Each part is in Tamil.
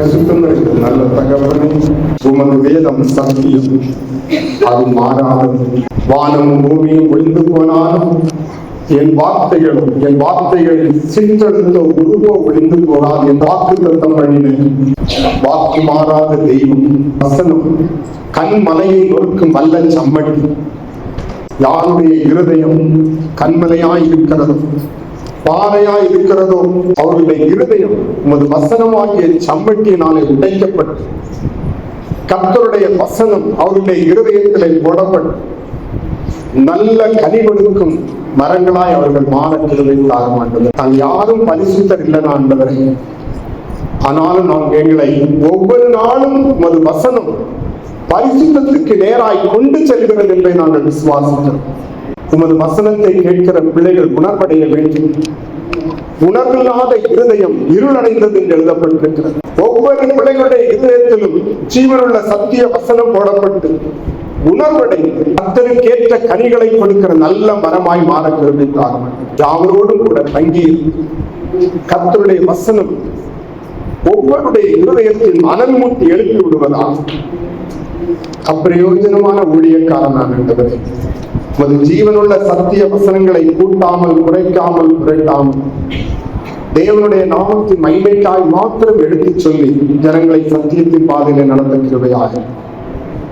பரிசுத்தம் நல்ல தகவலே, உமது வேதம் சத்தியம், அது மாறாதது. வானமும் பூமியும் ஒழிந்து போனாலும் என் வார்த்தைகளின் சிற்றெழுந்த உருவம் ஒழிந்து போனால் என் வாக்கு தத்தம் பண்ணினேன். வாக்கு மாறாத தெய்வம். வசனம் கண்மலையை நொறுக்கும் வல்ல சம்மட்டி. யாருடைய இருதயம் கண்மலையாய் இருக்கிறதோ, பாறையாய் இருக்கிறதோ, அவருடைய இருதயம் உமது வசனமாகிய சம்மட்டியினாலே உடைக்கப்பட்டு கர்த்தருடைய வசனம் அவருடைய இருதயத்திலே போடப்பட்டு நல்ல கனி கொடுக்கும் மரங்களாய் அவர்கள் மாற கிருபை தாரும் ஆண்டவரே. நான் யாரும் பரிசுத்தர் இல்லை ஆண்டவரே, ஆனாலும் நான் எங்களை ஒவ்வொரு நாளும் உமது வசனம் பரிசுத்தத்துக்கு நேராய் கொண்டு செல்கிறது என்பதை நாங்கள் விசுவாசிக்கிறோம். உமது வசனத்தை கேட்கிற பிள்ளைகள் உணர்வடைய வேண்டும். உணர்வில்லாத இருதயம் இருளடைந்தது என்று எழுதப்பட்டிருக்கிறது. ஒவ்வொரு பிள்ளைகளுடைய இருதயத்திலும் ஜீவனுள்ள சத்திய வசனம் போடப்பட்டு உணர்வடைந்து கர்த்தருக்கேற்ற கனிகளை கொடுக்கிற நல்ல மரமாய் மாற கிருபை தாரும். யாவரோடும் கூட தங்கி கர்த்தருடைய வசனம் ஒவ்வொருடைய இருதயத்தில் அனல் மூட்டி எழுப்பி விடுவதால் அப்பிரயோஜனமான ஊழியக்காரனாக இருந்தவரே, உமது ஜீவனுள்ள சத்திய வசனங்களை கூட்டாமல் குறைக்காமல் தேவனுடைய நாமத்தின் மகிமைக்காய் மாத்திரம் எடுத்துச் சொல்லி ஜனங்களை சத்தியத்தின் பாதையிலே நடத்த கிருபையாக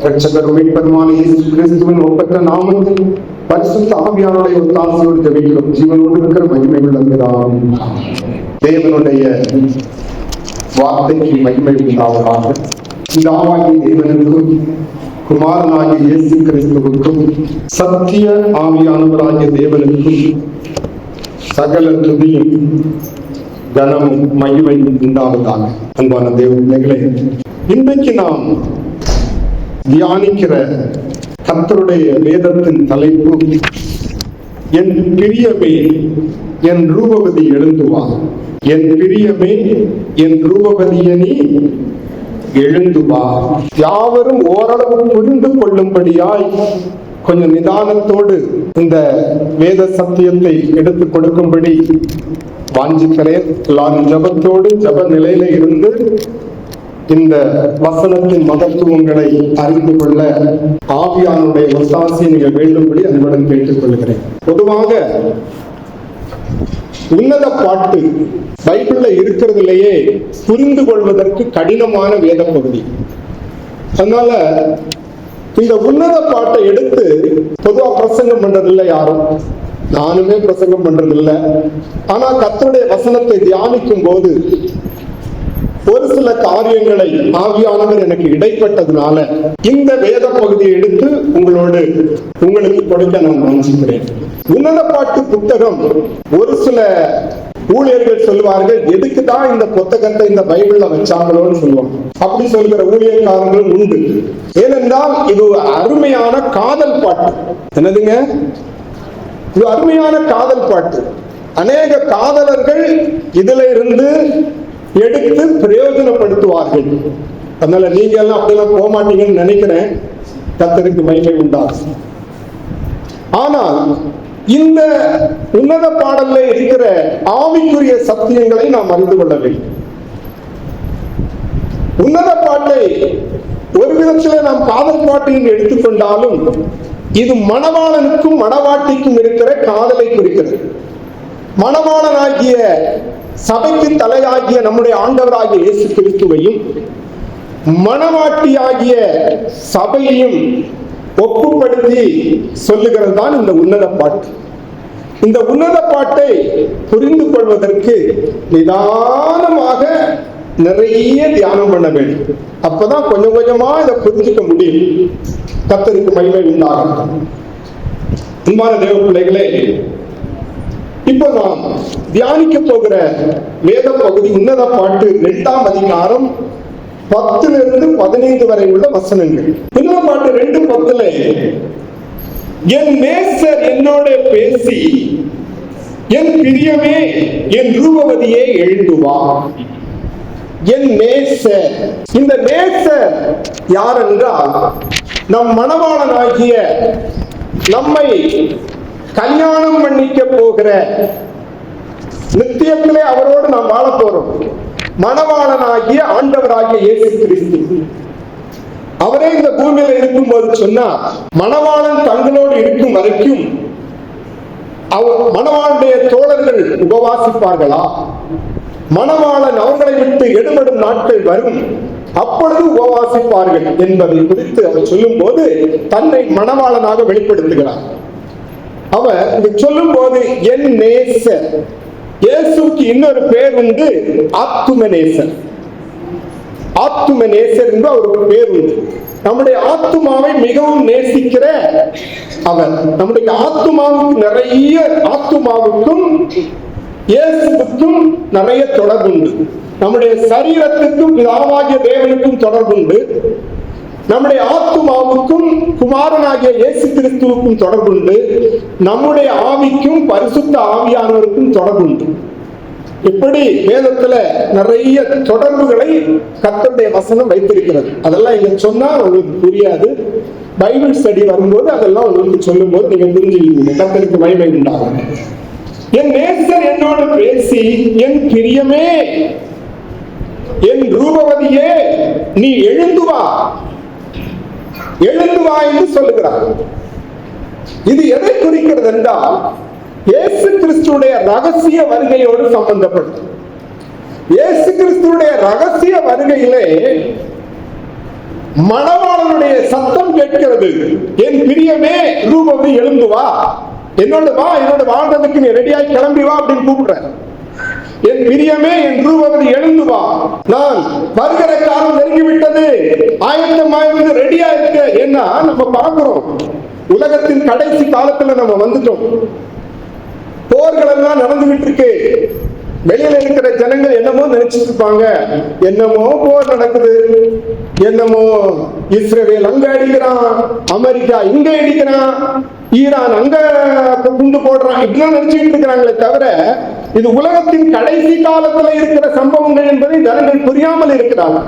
இரட்சகரும் மீட்பருமான இயேசு கிறிஸ்துவின் ஒப்பற்ற நாமத்தில் பரிசுத்த ஆவியானுடைய ஒத்தாசையோடு ஜெபிக்கிறோம். ஜீவனோடு இருக்கிற மகிமை உள்ள பிதாவே, தேவனுடைய வார்த்தைக்கு மகிமை உண்டாவதாக. பிதாவாகிய தேவனுக்கும் குமாரனாகிய இயேசு கிறிஸ்துவுக்கும் சத்திய ஆவியானவராகிய தேவனுக்கும் சகல துதியும் கனமும் மகிமையும் உண்டாவதாக. அன்பான தேவ பிள்ளைகளே, இன்றைக்கு நாம் தியானிக்கிற கர்த்தருடைய வேதத்தின் தலைப்பு, என் பிரியமே என் ரூபவதி எழுந்துவா. என் பிரியமே என் ரூபவதியனி எழுந்துவா. யாவரும் ஓரளவு புரிந்து கொள்ளும்படியாய் கொஞ்சம் நிதானத்தோடு இந்த வேத சத்தியத்தை எடுத்துக் கொடுக்கும்படி வாஞ்சிக்கிறேன். எல்லாரும் ஜபத்தோடு ஜப நிலையில இருந்து இந்த வசனத்தின் மகத்துவங்களை அறிந்து கொள்ள ஆவியானுடைய ஒத்தாசையை நீங்கள் வேண்டும்படி அன்புடன் கேட்டுக் கொள்கிறேன். பொதுவாக உன்னத பாட்டு பைபிள்ல இருக்கிறதுலேயே புரிந்து கொள்வதற்கு கடினமான வேத பகுதி. அதனால இந்த உன்னத பாட்டை எடுத்து பொதுவா பிரசங்கம் பண்றதில்லை யாரும், நானுமே பிரசங்கம் பண்றதில்லை. ஆனா கர்த்தருடைய வசனத்தை தியானிக்கும் போது ஒரு சில காரியங்களை ஆவியானவர் எனக்கு இடைப்பட்டதுனால இந்த வேத பகுதியை எடுத்து உங்களுக்கு கொடுக்க நான் வாஞ்சிக்கிறேன். உன்னத பாட்டு புத்தகம் ஒரு சில ஊழியர்கள் சொல்லுவார்கள், எதுக்கு தான் இந்த புத்தகத்தை இந்த பைபிள்ல வச்சாங்களோன்னு சொல்லுவாங்க. அப்படி சொல்கிற ஊழியக்காரங்களும் உண்டு. ஏனென்றால் இது அருமையான காதல் பாட்டு. என்னதுங்க? இது அருமையான காதல் பாட்டு. அநேக காதலர்கள் இதுல இருந்து எடுத்து பிரயோஜனப்படுத்துவார்கள். அதனால நீங்க எல்லாம் அப்படியெல்லாம் போக மாட்டீங்கன்னு நினைக்கிறேன். கர்த்தருக்கு மகிமை உண்டாகும். ஆனால் இந்த உன்னத பாடல்ல இருக்கிற ஆவிக்குரிய சத்தியங்களை நாம் அறிந்து கொள்ள வேண்டும். உன்னத பாட்டை ஒரு விதத்தில் நாம் காதல் பாட்டு என்று எடுத்துக்கொண்டாலும் இது மணவாளனுக்கும் மணவாட்டிக்கும் இருக்கிற காதலை குறிக்கிறது. மணவாளனாகிய சபைக்கு தலையாகிய நம்முடைய ஆண்டவராகிய இயேசு கிறிஸ்துவையும் மணவாட்டியாகிய சபையையும் ஒப்புப்படுத்தி சொல்லுகிறது தான் இந்த உன்னத பாட்டு. இந்த உன்னத பாட்டை புரிந்து கொள்வதற்கு நிதானமாக நிறைய தியானம் பண்ண வேண்டும். அப்பதான் கொஞ்சம் கொஞ்சமா இதை புரிஞ்சுக்க முடியும். கர்த்தருக்கு மகிமை உண்டாகும். அன்பான தேவ பிள்ளைகளே, இப்போ நாம் தியானிக்க போகிற வேத பகுதி உன்னத பாட்டு 2ஆம் அதிகாரம் 10-15 வரை உள்ள வசனங்கள். உன்னத பாட்டு 2:10 என் நேசர் என்னோட பேசி என் பிரியமே என் ரூபவதியே எழுந்துவா. என் நேசர், இந்த நேசர் யார் என்றால் நம் மணவாளனாகிய நம்மை கல்யாணம் பண்ணிக்க போகிற நித்தியத்திலே அவரோடு நாம் வாழ போறோம். மணவாளனாகிய ஆண்டவராகிய இயேசு கிறிஸ்து. அவரே இந்த பூமியில இருக்கும்போது சொன்னா, மணவாளன் தங்களோடு இருக்கும் வரைக்கும் மணவாளுடைய தோழர்கள் உபவாசிப்பார்களா? மணவாளன் அவர்களை விட்டு எடுபடும் நாட்கள் வரும், அப்பொழுது உபவாசிப்பார்கள் என்பதை குறித்து அவர் சொல்லும் போது தன்னை மணவாளனாக வெளிப்படுத்துகிறார். அவர் சொல்லும் போது என் நேசர், இயேசுக்கு இன்னொரு பேர் உண்டு, ஆத்துமநேசர். ஆத்துமநேசர் என்று அவருக்கு பேர் உண்டு. நம்முடைய ஆத்துமாவை மிகவும் நேசிக்கிற அவர். நம்முடைய ஆத்துமாவுக்கும் இயேசுவுக்கும் நிறைய தொடர்புண்டு. நம்முடைய சரீரத்துக்கும் பிதாவாகிய தேவனுக்கும் தொடர்புண்டு. நம்முடைய ஆத்துமாவுக்கும் குமாரனாகிய இயேசு கிறிஸ்துவுக்கும் தொடர்புண்டு. நம்முடைய ஆவிக்கும் பரிசுத்த ஆவியானவருக்கும் தொடர்புண்டு. இப்படி வேதத்துல நிறைய தொடர்புகளை கர்த்தருடைய வசனம் வைத்திருக்கிறது. அதெல்லாம் இங்க சொன்னா உங்களுக்கு புரியாது. பைபிள் ஸ்டடி வரும்போது அதெல்லாம் உங்களுக்கு சொல்லும் போது நீங்க புரிஞ்சுக்கிறீங்க. கர்த்தருக்கு மகிமை உண்டாகும். என் நேசர் என்னோடு பேசி, என் பிரியமே, என் ரூபவதியே, நீ எழுந்து வா, எழுந்து வா என்று சொல்லுகிறார். இது எதை குறிக்கிறது என்றால், இயேசு கிறிஸ்துடைய ரகசிய வருகையோடு சம்பந்தப்பட்டது. இயேசு கிறிஸ்துடைய ரகசிய வருகையிலே மணவாளனுடைய சத்தம் கேட்கிறது. என் பிரியமே ரூபவதி எழுந்து வா, என்னோட வா, என்னோட வாழ்றதுக்கு நீ ரெடியாய் கிளம்பி வா அப்படின்னு கூப்பிடுற. என் பிரியமே, என் ரூபவதி எழுந்து வா, நான் வருகிற காலம் நெருங்கிவிட்டது, ஆயத்தமாயிருந்து ரெடியா இருக்க. ஏன்னா நம்ம பார்க்கிறோம், உலகத்தின் கடைசி காலத்துல நம்ம வந்துட்டோம். போர்கள் எல்லாம் நடந்துகிட்டு இருக்கு. வெளியில இருக்கிற ஜனங்கள் என்னமோ நினைச்சிட்டு இருப்பாங்க, என்னமோ போர் நடக்குது, என்னமோ இஸ்ரேல் அங்க அடிக்கிறான், அமெரிக்கா இங்க அடிக்கிறான், ஈரான் அங்க குண்டு போடுறான், இப்படிலாம் நினைச்சுட்டு இருக்கிறாங்களே தவிர இது உலகத்தின் கடைசி காலத்துல இருக்கிற சம்பவங்கள் என்பதை ஜனங்கள் புரியாமல் இருக்கிறாங்க.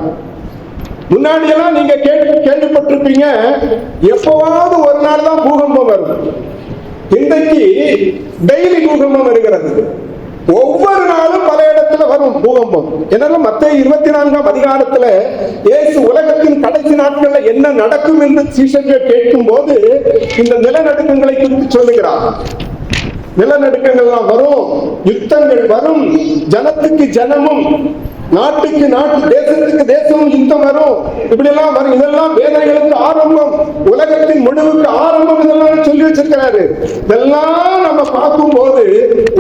முன்னாடி எல்லாம் நீங்க கேள்விப்பட்டிருப்பீங்க, எப்பவாவது ஒரு நாள் தான் பூகம்பம் வரும். இன்றைக்கு டெய்லி பூகம்பம் வருகிறது. ஒவ்வொரு நாளும் பல இடத்துல வரும் பூகம்பம். ஏன்னா மத்தேயு 24ஆம் அதிகாரத்துல இயேசு உலகத்தின் கடைசி நாட்கள்ல என்ன நடக்கும் என்று சீஷர்கள் கேட்கும் போது இந்த நிலநடுக்கங்களை குறித்து சொல்லுகிறார். நிலநடுக்கங்கள்லாம் வரும், யுத்தங்கள் வரும், ஜனத்துக்கு ஜனமும், நாட்டுக்கு நாட்டு, தேசத்துக்கு தேசமும் யுத்தம் வரும், இப்படி எல்லாம் வரும். இதெல்லாம் வேதனைகளுக்கு ஆரம்பம், உலகத்தின் முடிவுக்கு ஆரம்பம். இதெல்லாம் சொல்லி வச்சிருக்கிறாரு. இதெல்லாம் நம்ம பார்க்கும் போது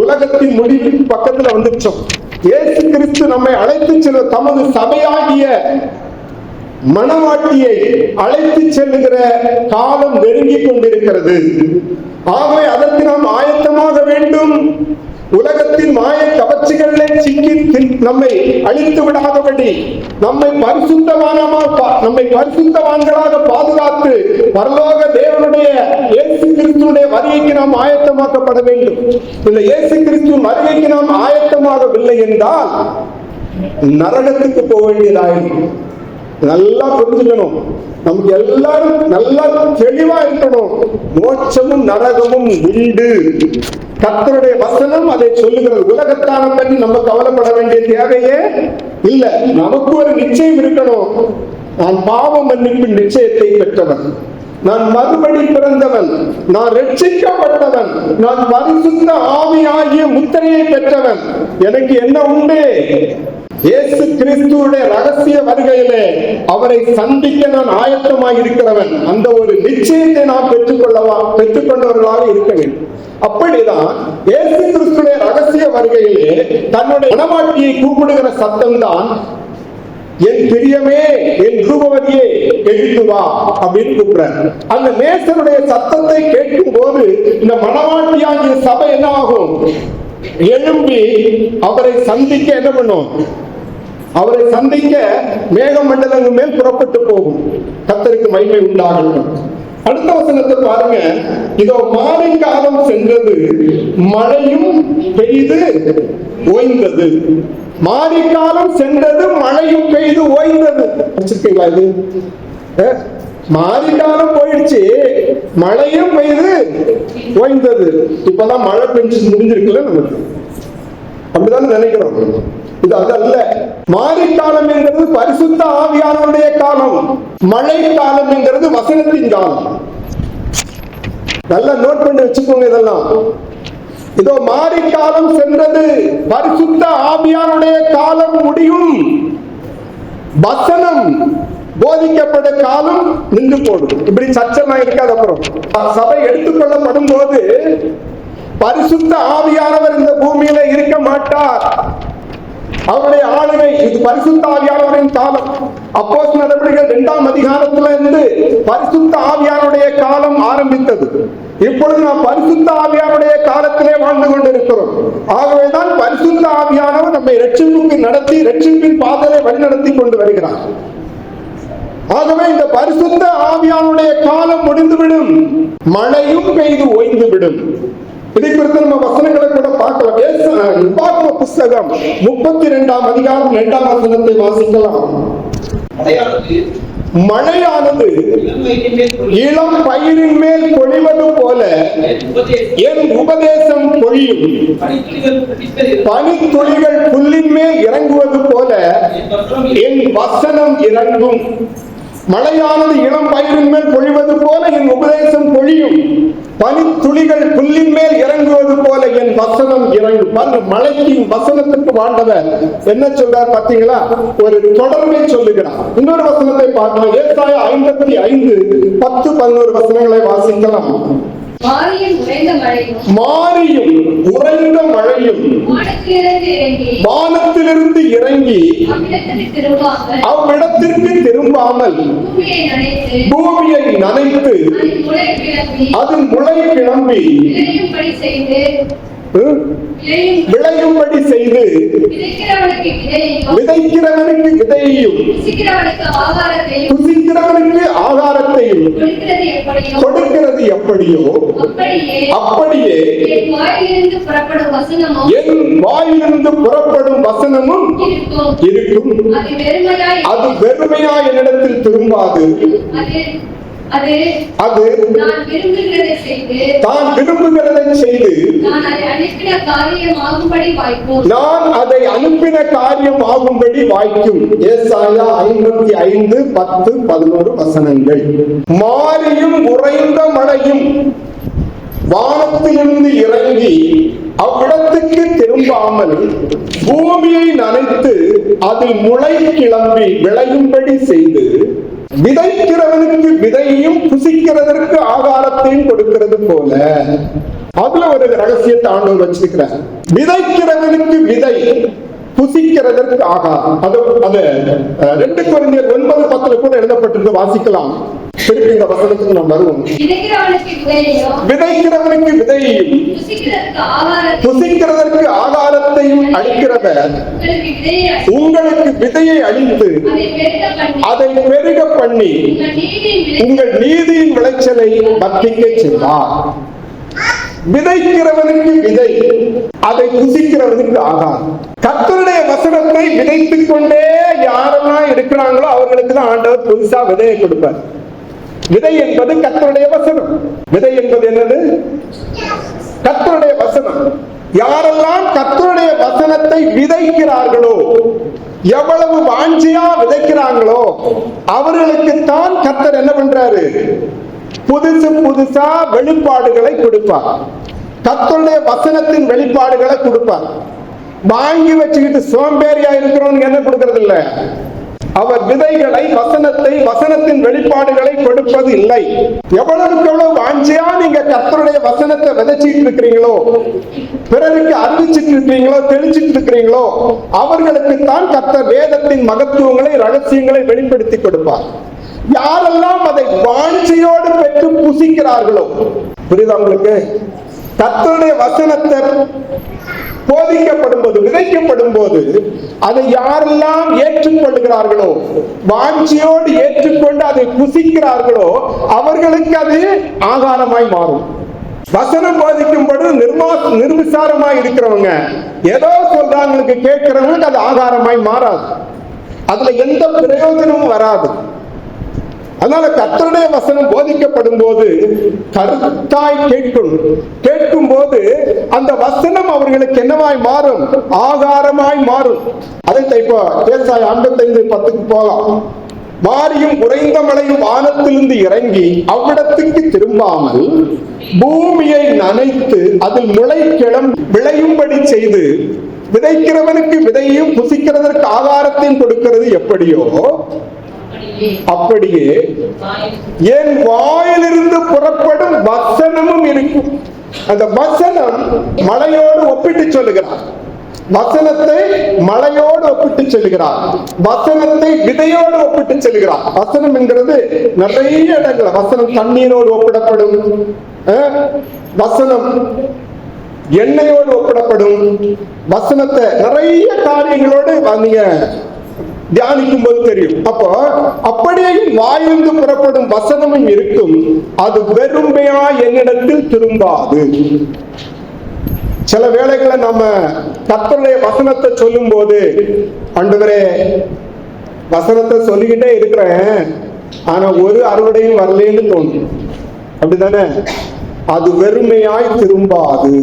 உலகத்தின் முடிவுக்கு பக்கத்துல வந்துச்சோம். இயேசு கிறிஸ்து நம்மை அழைத்து செல்ல, தமது சபையாகிய மணவாட்டியை அழைத்து செல்லுகிற காலம் நெருங்கி கொண்டிருக்கிறது. ஆகவே அதற்கு நாம் ஆயத்தமாக வேண்டும். உலகத்தின் மாய கவர்ச்சிகளிலே சிக்கி நம்மை அழித்து விடாதபடி நம்மை பரிசுத்தவான்களாக பாதுகாத்து பரலோக தேவனுடைய இயேசு கிறிஸ்துடைய வருகைக்கு நாம் ஆயத்தமாக்கப்பட வேண்டும். இந்த இயேசு கிறிஸ்துவின் வருகைக்கு நாம் ஆயத்தமாகவில்லை என்றால் நரகத்துக்கு போக வேண்டியதாயிருக்கும். நல்லா புரிஞ்சுக்கணும். நமக்கு எல்லாரும் நல்லா தெளிவா இருக்கணும். மோட்சமும் நரகமும் உண்டு. கர்த்தருடைய வசனம் அதை சொல்லுகிறது. உலகத்தான பற்றி நம்ம கவலைப்பட வேண்டிய தேவையே இல்லை. நமக்கு ஒரு நிச்சயம் இருக்கணும். நான் பாவ மன்னிப்பின் நிச்சயத்தை பெற்றவன், நான் மறுபடி பிறந்தவன், நான் ரட்சிக்கப்பட்டவன், நான் பரிசுத்த ஆவியாகிய முத்திரையை பெற்றவன். எனக்கு என்ன உண்டு? இயேசு கிறிஸ்துவுடைய ரகசிய வருகையிலே அவரை சந்திக்க நான் ஆயத்தமாக இருக்கிறவன். அந்த ஒரு நிச்சயத்தை நாம் பெற்றுக்கொண்டவர்களாக இருக்க வேண்டும். அப்படிதான் இயேசு கிறிஸ்துடைய ரகசிய வருகையிலே தன்னுடைய மணவாட்டியை கூப்பிடுகிற சத்தம் தான், என் பிரியமே, என் ரூபவதியே, எழுந்து வா அப்படின்னு கூப்பிடுறார். அந்த நேசருடைய சத்தத்தை கேட்கும் போது இந்த மணவாட்டியாகிய சபை என்ன ஆகும்? எழும்பி அவரை சந்திக்க என்ன பண்ணும்? அவரை சந்திக்க மேக மண்டலங்கள் மேல் புறப்பட்டு போகும். கர்த்தருக்கு மகிமை உண்டாகட்டும். அடுத்த வசனத்தை பாருங்க. இதோ மாலை காலம் சென்றது, மழையும் பெய்து ஓய்ந்தது. மாரிக்காலம் சென்றது, மழையும் பெய்து ஓய்ந்தது. வச்சிருக்கீங்களா? இது மாரிக்காலம் போயிடுச்சு, மழையும் பெய்து ஓய்ந்தது. இப்பதான் மழை பெஞ்சு முடிஞ்சிருக்குல்ல நமக்கு, அப்படிதான் நினைக்கிறோம். இது அதல்ல. மாரி காலம் என்கிறது பரிசுத்த ஆவியானவருடைய காலம், மழை காலம் என்கிறது வசனத்தின் காலம். நல்லா நோட் பண்ணி வச்சுக்கோங்க. இதெல்லாம் இதோ மாரி காலம் சென்றது, பரிசுத்த ஆவியானுடைய காலம் முடியும், வசனம் போதிக்கப்பட்ட காலம் நின்று போடும். இப்படி சர்ச்செல்லாம் இருக்காது. அப்புறம் சபை எடுத்துக்கொள்ளப்படும் போது பரிசுத்த ஆவியானவர் இந்த பூமியில இருக்க மாட்டார். அவருடைய ஆளுகை இது பரிசுத்த ஆவியானவரின் காலம். அப்போஸ்தலர் நடவடிக்கைகள் 2ஆம் அதிகாரத்துல இருந்து பரிசுத்த ஆவியானுடைய காலம் ஆரம்பித்தது. இப்பொழுது நாம் பரிசுத்த ஆவியானுடைய காலத்திலே வாழ்ந்து கொண்டிருக்கிறோம். ஆகவேதான் பரிசுத்த ஆவியானவர் நம்மை ரட்சிப்புக்கு நடத்தி ரட்சிப்பின் பாதையை வழிநடத்தி கொண்டு வருகிறார். ஆகவே இந்த பரிசுத்த ஆவியானுடைய காலம் முடிந்துவிடும், மழையும் பெய்து ஓய்ந்துவிடும். இதை குறித்து நம்ம வசனங்களை கூட பார்க்கலாம். உபாகம புஸ்தகம் 32ஆம் அதிகாரம் 2ஆம் வசனத்தை வாசிக்கலாம். மழையானது இளம் பயிரின் மேல் பொழிவது போல என் உபதேசம் பொழியும், பனித்துளிகள் புல்லின் மேல் இறங்குவது போல என் வசனம் இறங்கும். மழையானது இளம் பயிரின் மேல் பொழிவது போல என் உபதேசம் பொழியும், பனித்துளிகள் புல்லின் மேல் இறங்குவது போல என் வசனம் இறங்கும். மழைக்கும் வசனத்துக்கு ஆண்டவர் என்ன சொல்றார் பார்த்தீங்களா? ஒரு தொடர்பை சொல்லுகிறார். இன்னொரு வசனத்தை பார்க்கலாம். ஏசாயா 55 10 11 வசனங்களை வாசிக்கலாம். மாரியும் உறைந்த மழையும் வானத்திலிருந்து இறங்கி அவ்விடத்திற்கு திரும்பாமல் பூமியை நனைத்து அது முளை கிளம்பி விளையும்படி செய்து விதைக்கிறவனுக்கு விதையையும் புசிக்கிறவனுக்கு ஆகாரத்தையும் கொடுக்கிறது எப்படியோ அப்படியே என் வாயிலிருந்து புறப்படும் வசனமும் இருக்கும். அது வெறுமையா என்னிடத்தில் திரும்பாது, அது தான் விரும்புகிறதை செய்து நான் அதை அனுப்பின காரியம் ஆகும்படி வாய்க்கும். ஏசாயா 55 10 11 வசனங்கள். மாரியும் உறைந்த மழையும் வானத்திலிருந்து இறங்கி அவ்விடத்துக்கு திரும்பாமல் பூமியை நனைத்து அதில் முளை கிளம்பி விளையும்படி செய்து விதைக்கிறவனுக்கு விதையையும் புசிக்கிறதற்கு ஆகாரத்தையும் கொடுக்கிறது போல. அதுல ஒரு ரகசியத்தை ஆண்டவர் வச்சிருக்கிறார். விதைக்கிறவனுக்கு விதை, புசிக்கிறதற்கு ஆகாரம். அது 2 கொரிந்தியர் 9:10 கூட எழுதப்பட்டிருக்கு, வாசிக்கலாம். திருப்பி இந்த வசனத்துக்கு நாம் வருவோம். விதைக்கிறவனுக்கு விதையையும் புசிக்கிறதற்கு ஆகாரத்தையும் அளிக்கிறவர் உங்களுக்கு விதையை அளித்து அதை பெருக பண்ணி உங்கள் நீதியின் விளைச்சலை வர்த்திக்க செய்வார். விதைக்கிறவனுக்கு விதை, அதை புசிக்கிறவனுக்கு ஆகாரம். கர்த்தருடைய வசனத்தை விதைத்துக் கொண்டே யாரெல்லாம் இருக்கிறாங்களோ அவர்களுக்கு தான் ஆண்டவர் புதுசா விதையை கொடுப்பார். விதை என்பது கர்த்தருடைய வசனம். விதை என்பது என்னது? கர்த்தருடைய வசனம். யாரெல்லாம் கர்த்தருடைய வசனத்தை விதைக்கிறார்களோ, எவ்வளவு வாஞ்சியா விதைக்கிறாங்களோ அவர்களுக்கு தான் கர்த்தர் என்ன பண்றாரு? புதுசா வெளிப்பாடுகளை கொடுப்பார். கர்த்தருடைய வசனத்தின் வெளிப்பாடுகளை கொடுப்பார். வாங்கி வச்சுக்கிட்டு சோம்பேறியா இருக்கிறவங்க என்ன கொடுக்கறது இல்ல. அவர் விதைகளை, வசனத்தின் வெளிப்பாடுகளை கொடுப்பது இல்லை. எவ்வளவுக்கு எவ்வளவு வாஞ்சியா நீங்க கர்த்தருடைய வசனத்தை விதைச்சிட்டு இருக்கிறீங்களோ, பிறருக்கு அறிவிச்சிட்டு இருக்கிறீங்களோ, தெளிச்சிட்டு இருக்கிறீங்களோ அவர்களுக்கு தான் கர்த்தர் வேதத்தின் மகத்துவங்களை, ரகசியங்களை வெளிப்படுத்தி கொடுப்பார். யாரெல்லாம் அதை வாஞ்சியோடு பெற்று புசிக்கிறார்களோ, புரியுதா உங்களுக்கு? கர்த்தருடைய வசனத்தை போதிக்கப்படும் போது, விதைக்கப்படும் போது அதை யாரெல்லாம் ஏற்றுக்கொள்கிறார்களோ, வாஞ்சியோடு ஏற்றுக்கொண்டு அதை புசிக்கிறார்களோ அவர்களுக்கு அது ஆகாரமாய் மாறும். வசனம் போதிக்கும் பொழுது நிர்விசாரமாய் இருக்கிறவங்க, ஏதோ சொல்றாங்களுக்கு கேட்கிறவங்களுக்கு அது ஆகாரமாய் மாறாது. அதுல எந்த பிரயோஜனமும் வராது. அதனால கர்த்தருடைய வசனம் போதிக்கப்படும் போது கருத்தாய் கேட்கும் போது அந்த வசனம் அவர்களுக்கு என்னவாய் மாறும்? ஆகாரமாய் மாறும். அதை இப்போ ஏசாயா 55:10 போகலாம். மாரியும் உறைந்த மழையும் வானத்திலிருந்து இறங்கி அவ்விடத்துக்கு திரும்பாமல் பூமியை நனைத்து அதில் முளைக்கிளம் விளையும்படி செய்து விதைக்கிறவனுக்கு விதையும் புசிக்கிறதற்கு ஆகாரத்தையும் கொடுக்கிறது எப்படியோ அப்படியே என் வாயிலிருந்து புறப்படும் வசனமும் இருக்கும். அந்த வசனம் மழையோடு ஒப்பிட்டு சொல்லுகிறார். வசனத்தை மழையோடு ஒப்பிட்டு சொல்லுகிறார். வசனத்தை விதையோடு ஒப்பிட்டு சொல்லுகிறார். வசனம் என்கிறது நிறைய இடங்கள். வசனம் தண்ணீரோடு ஒப்பிடப்படும், வசனம் எண்ணெயோடு ஒப்பிடப்படும், வசனத்தை நிறைய காரியங்களோடு நீங்க தியானிக்கும் போது தெரியும். அப்போ அப்படியே வாயிலிருந்து புறப்படும் வசனமும் இருக்கும், அது வெறுமையா என்னிடத்தில் திரும்பாது. சில வேளைகளை நம்ம கர்த்தருடைய வசனத்தை சொல்லும் போது, ஆண்டவரே வசனத்தை சொல்லிக்கிட்டே இருக்கிறேன், ஆனா ஒரு அறுவடையும் வரலன்னு தோணும். அப்படித்தானே? அது வெறுமையாய் திரும்பாது.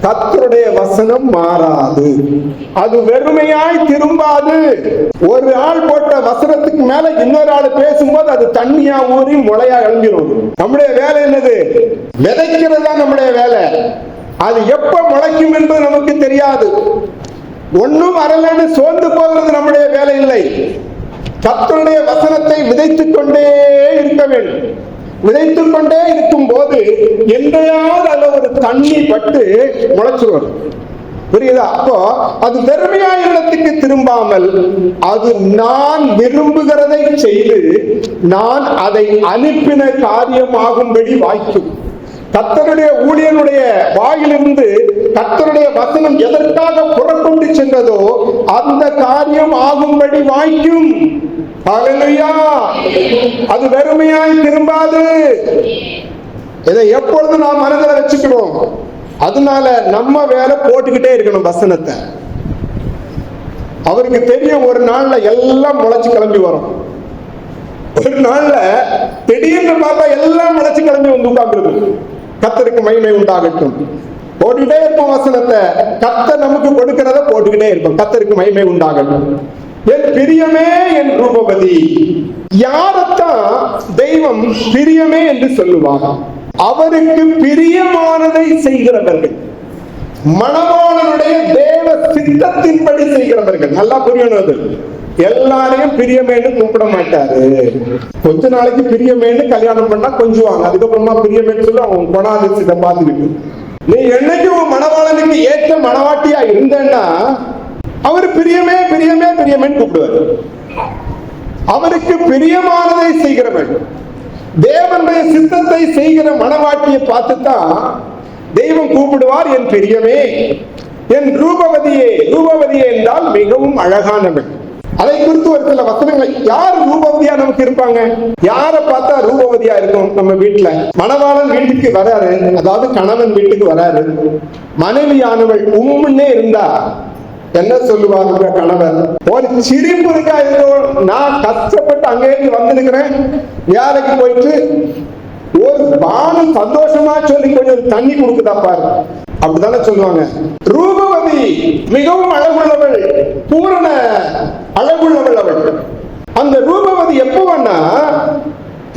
கர்த்தருடைய வசனம் மாறாது, அது வெறுமையாய் திரும்பாது. ஒரு ஆள் போட்ட வசனத்துக்கு மேல இன்னொரு ஆள் பேசும்போது அது தண்ணியா ஊறி முளையா எழும்பிடும். நம்முடைய வேலை என்னது? விதைக்கிறது தான் நம்முடைய வேலை. அது எப்ப முளைக்கும் என்பது நமக்கு தெரியாது. ஒன்னும் வரலன்னு சோர்ந்து போகிறது நம்முடைய வேலை இல்லை. கர்த்தருடைய வசனத்தை விதைத்துக் கொண்டே இருக்க வேண்டும். விதைத்துக் கொண்டே இருக்கும் போது என்றையாவது அதுல ஒரு தண்ணி பட்டு முளைச்சு வரும். புரியுதா? அப்போ அது வெறுமையா இடத்துக்கு திரும்பாமல் அது நான் விரும்புகிறதை செய்து நான் அதை அனுப்பின காரியமாகும்படி வாய்க்கும். கர்த்தருடைய ஊழியனுடைய வாயிலிருந்து கர்த்தருடைய வசனம் எதற்காக புறப்பட்டு சென்றதோ அந்த காரியம் ஆகும்படி வாய்க்கும். ஹல்லேலூயா! அது வெறுமையாய் திரும்பாது. இதை எப்பொழுது நாம் மனதில் வச்சுக்கணும். அதனால நம்ம வேலை போட்டுக்கிட்டே இருக்கணும். வசனத்தை அவருக்கு தெரியும், ஒரு நாள்ல எல்லாம் முளைச்சு கிளம்பி வரும். ஒரு நாள்ல திடீர்னு பார்த்தா எல்லாம் முளைச்சு கிளம்பி வந்து உட்கார்ந்து. கர்த்தருக்கு மகிமை உண்டாகட்டும். போட்டுக்கிட்டே இருப்போம் வசனத்தை. கர்த்தர் நமக்கு கொடுக்கிறத போட்டுக்கிட்டே இருப்போம். கர்த்தருக்கு மகிமை உண்டாகட்டும். என் பிரியமே என் ரூபவதி. யாரத்தான் தெய்வம் பிரியமே என்று சொல்லுவாங்க? அவருக்கு பிரியமானதை செய்கிறவர்கள், மணவாளனுடைய தேவ சித்தத்தின்படி செய்கிறவர்கள். நல்லா புரியணும். எல்லாரையும் பிரியமேன்னு கூப்பிட மாட்டாரு. கொஞ்ச நாளைக்கு பிரியமேன்னு கல்யாணம் பண்ணா கொஞ்சுவாங்க, அதுக்கப்புறமா பிரியமேன்னு சொல்லி அவங்க குணாதிசயத்தை பார்த்துக்கிட்டு. நீ என்னைக்கு உன் மணவாளனுக்கு ஏற்ற மணவாட்டியா இருந்தேன்னா அவர் பிரியமே பிரியமே பிரியமேன்னு கூப்பிடுவார். அவருக்கு பிரியமானதை செய்கிறவன், தேவனுடைய சித்தத்தை செய்கிற மணவாட்டியை பார்த்துதான் தெய்வம் கூப்பிடுவார். என் பிரியமே, என் ரூபவதியே. ரூபவதியே என்றால் மிகவும் அழகானவள். அதை குறித்து ஒரு சில வசனங்கள். யார் ரூபவதியா நமக்கு இருப்பாங்க? யாரை பார்த்தா ரூபவதியா இருக்கும்? நம்ம வீட்டுல மணவாளன் வீட்டுக்கு வராரு, அதாவது கணவன் வீட்டுக்கு வராரு, மனைவியானவள் உம்முன்னே இருந்தா என்ன சொல்லுவாங்க? கணவன் ஒரு சிரிப்பு இருக்கா? நான் கஷ்டப்பட்டு அங்கே வந்திருக்கிறேன், வேலைக்கு போயிட்டு ஒரு பானம் சந்தோஷமா சொல்லி கொஞ்சம் தண்ணி கொடுக்குதா பாரு, அப்படித்தானே சொல்லுவாங்க. ரூபவதி மிகவும் அழகுள்ளவள், பூரண அழகுள்ளவள் அவள். அந்த ரூபவதி எப்பவன்னா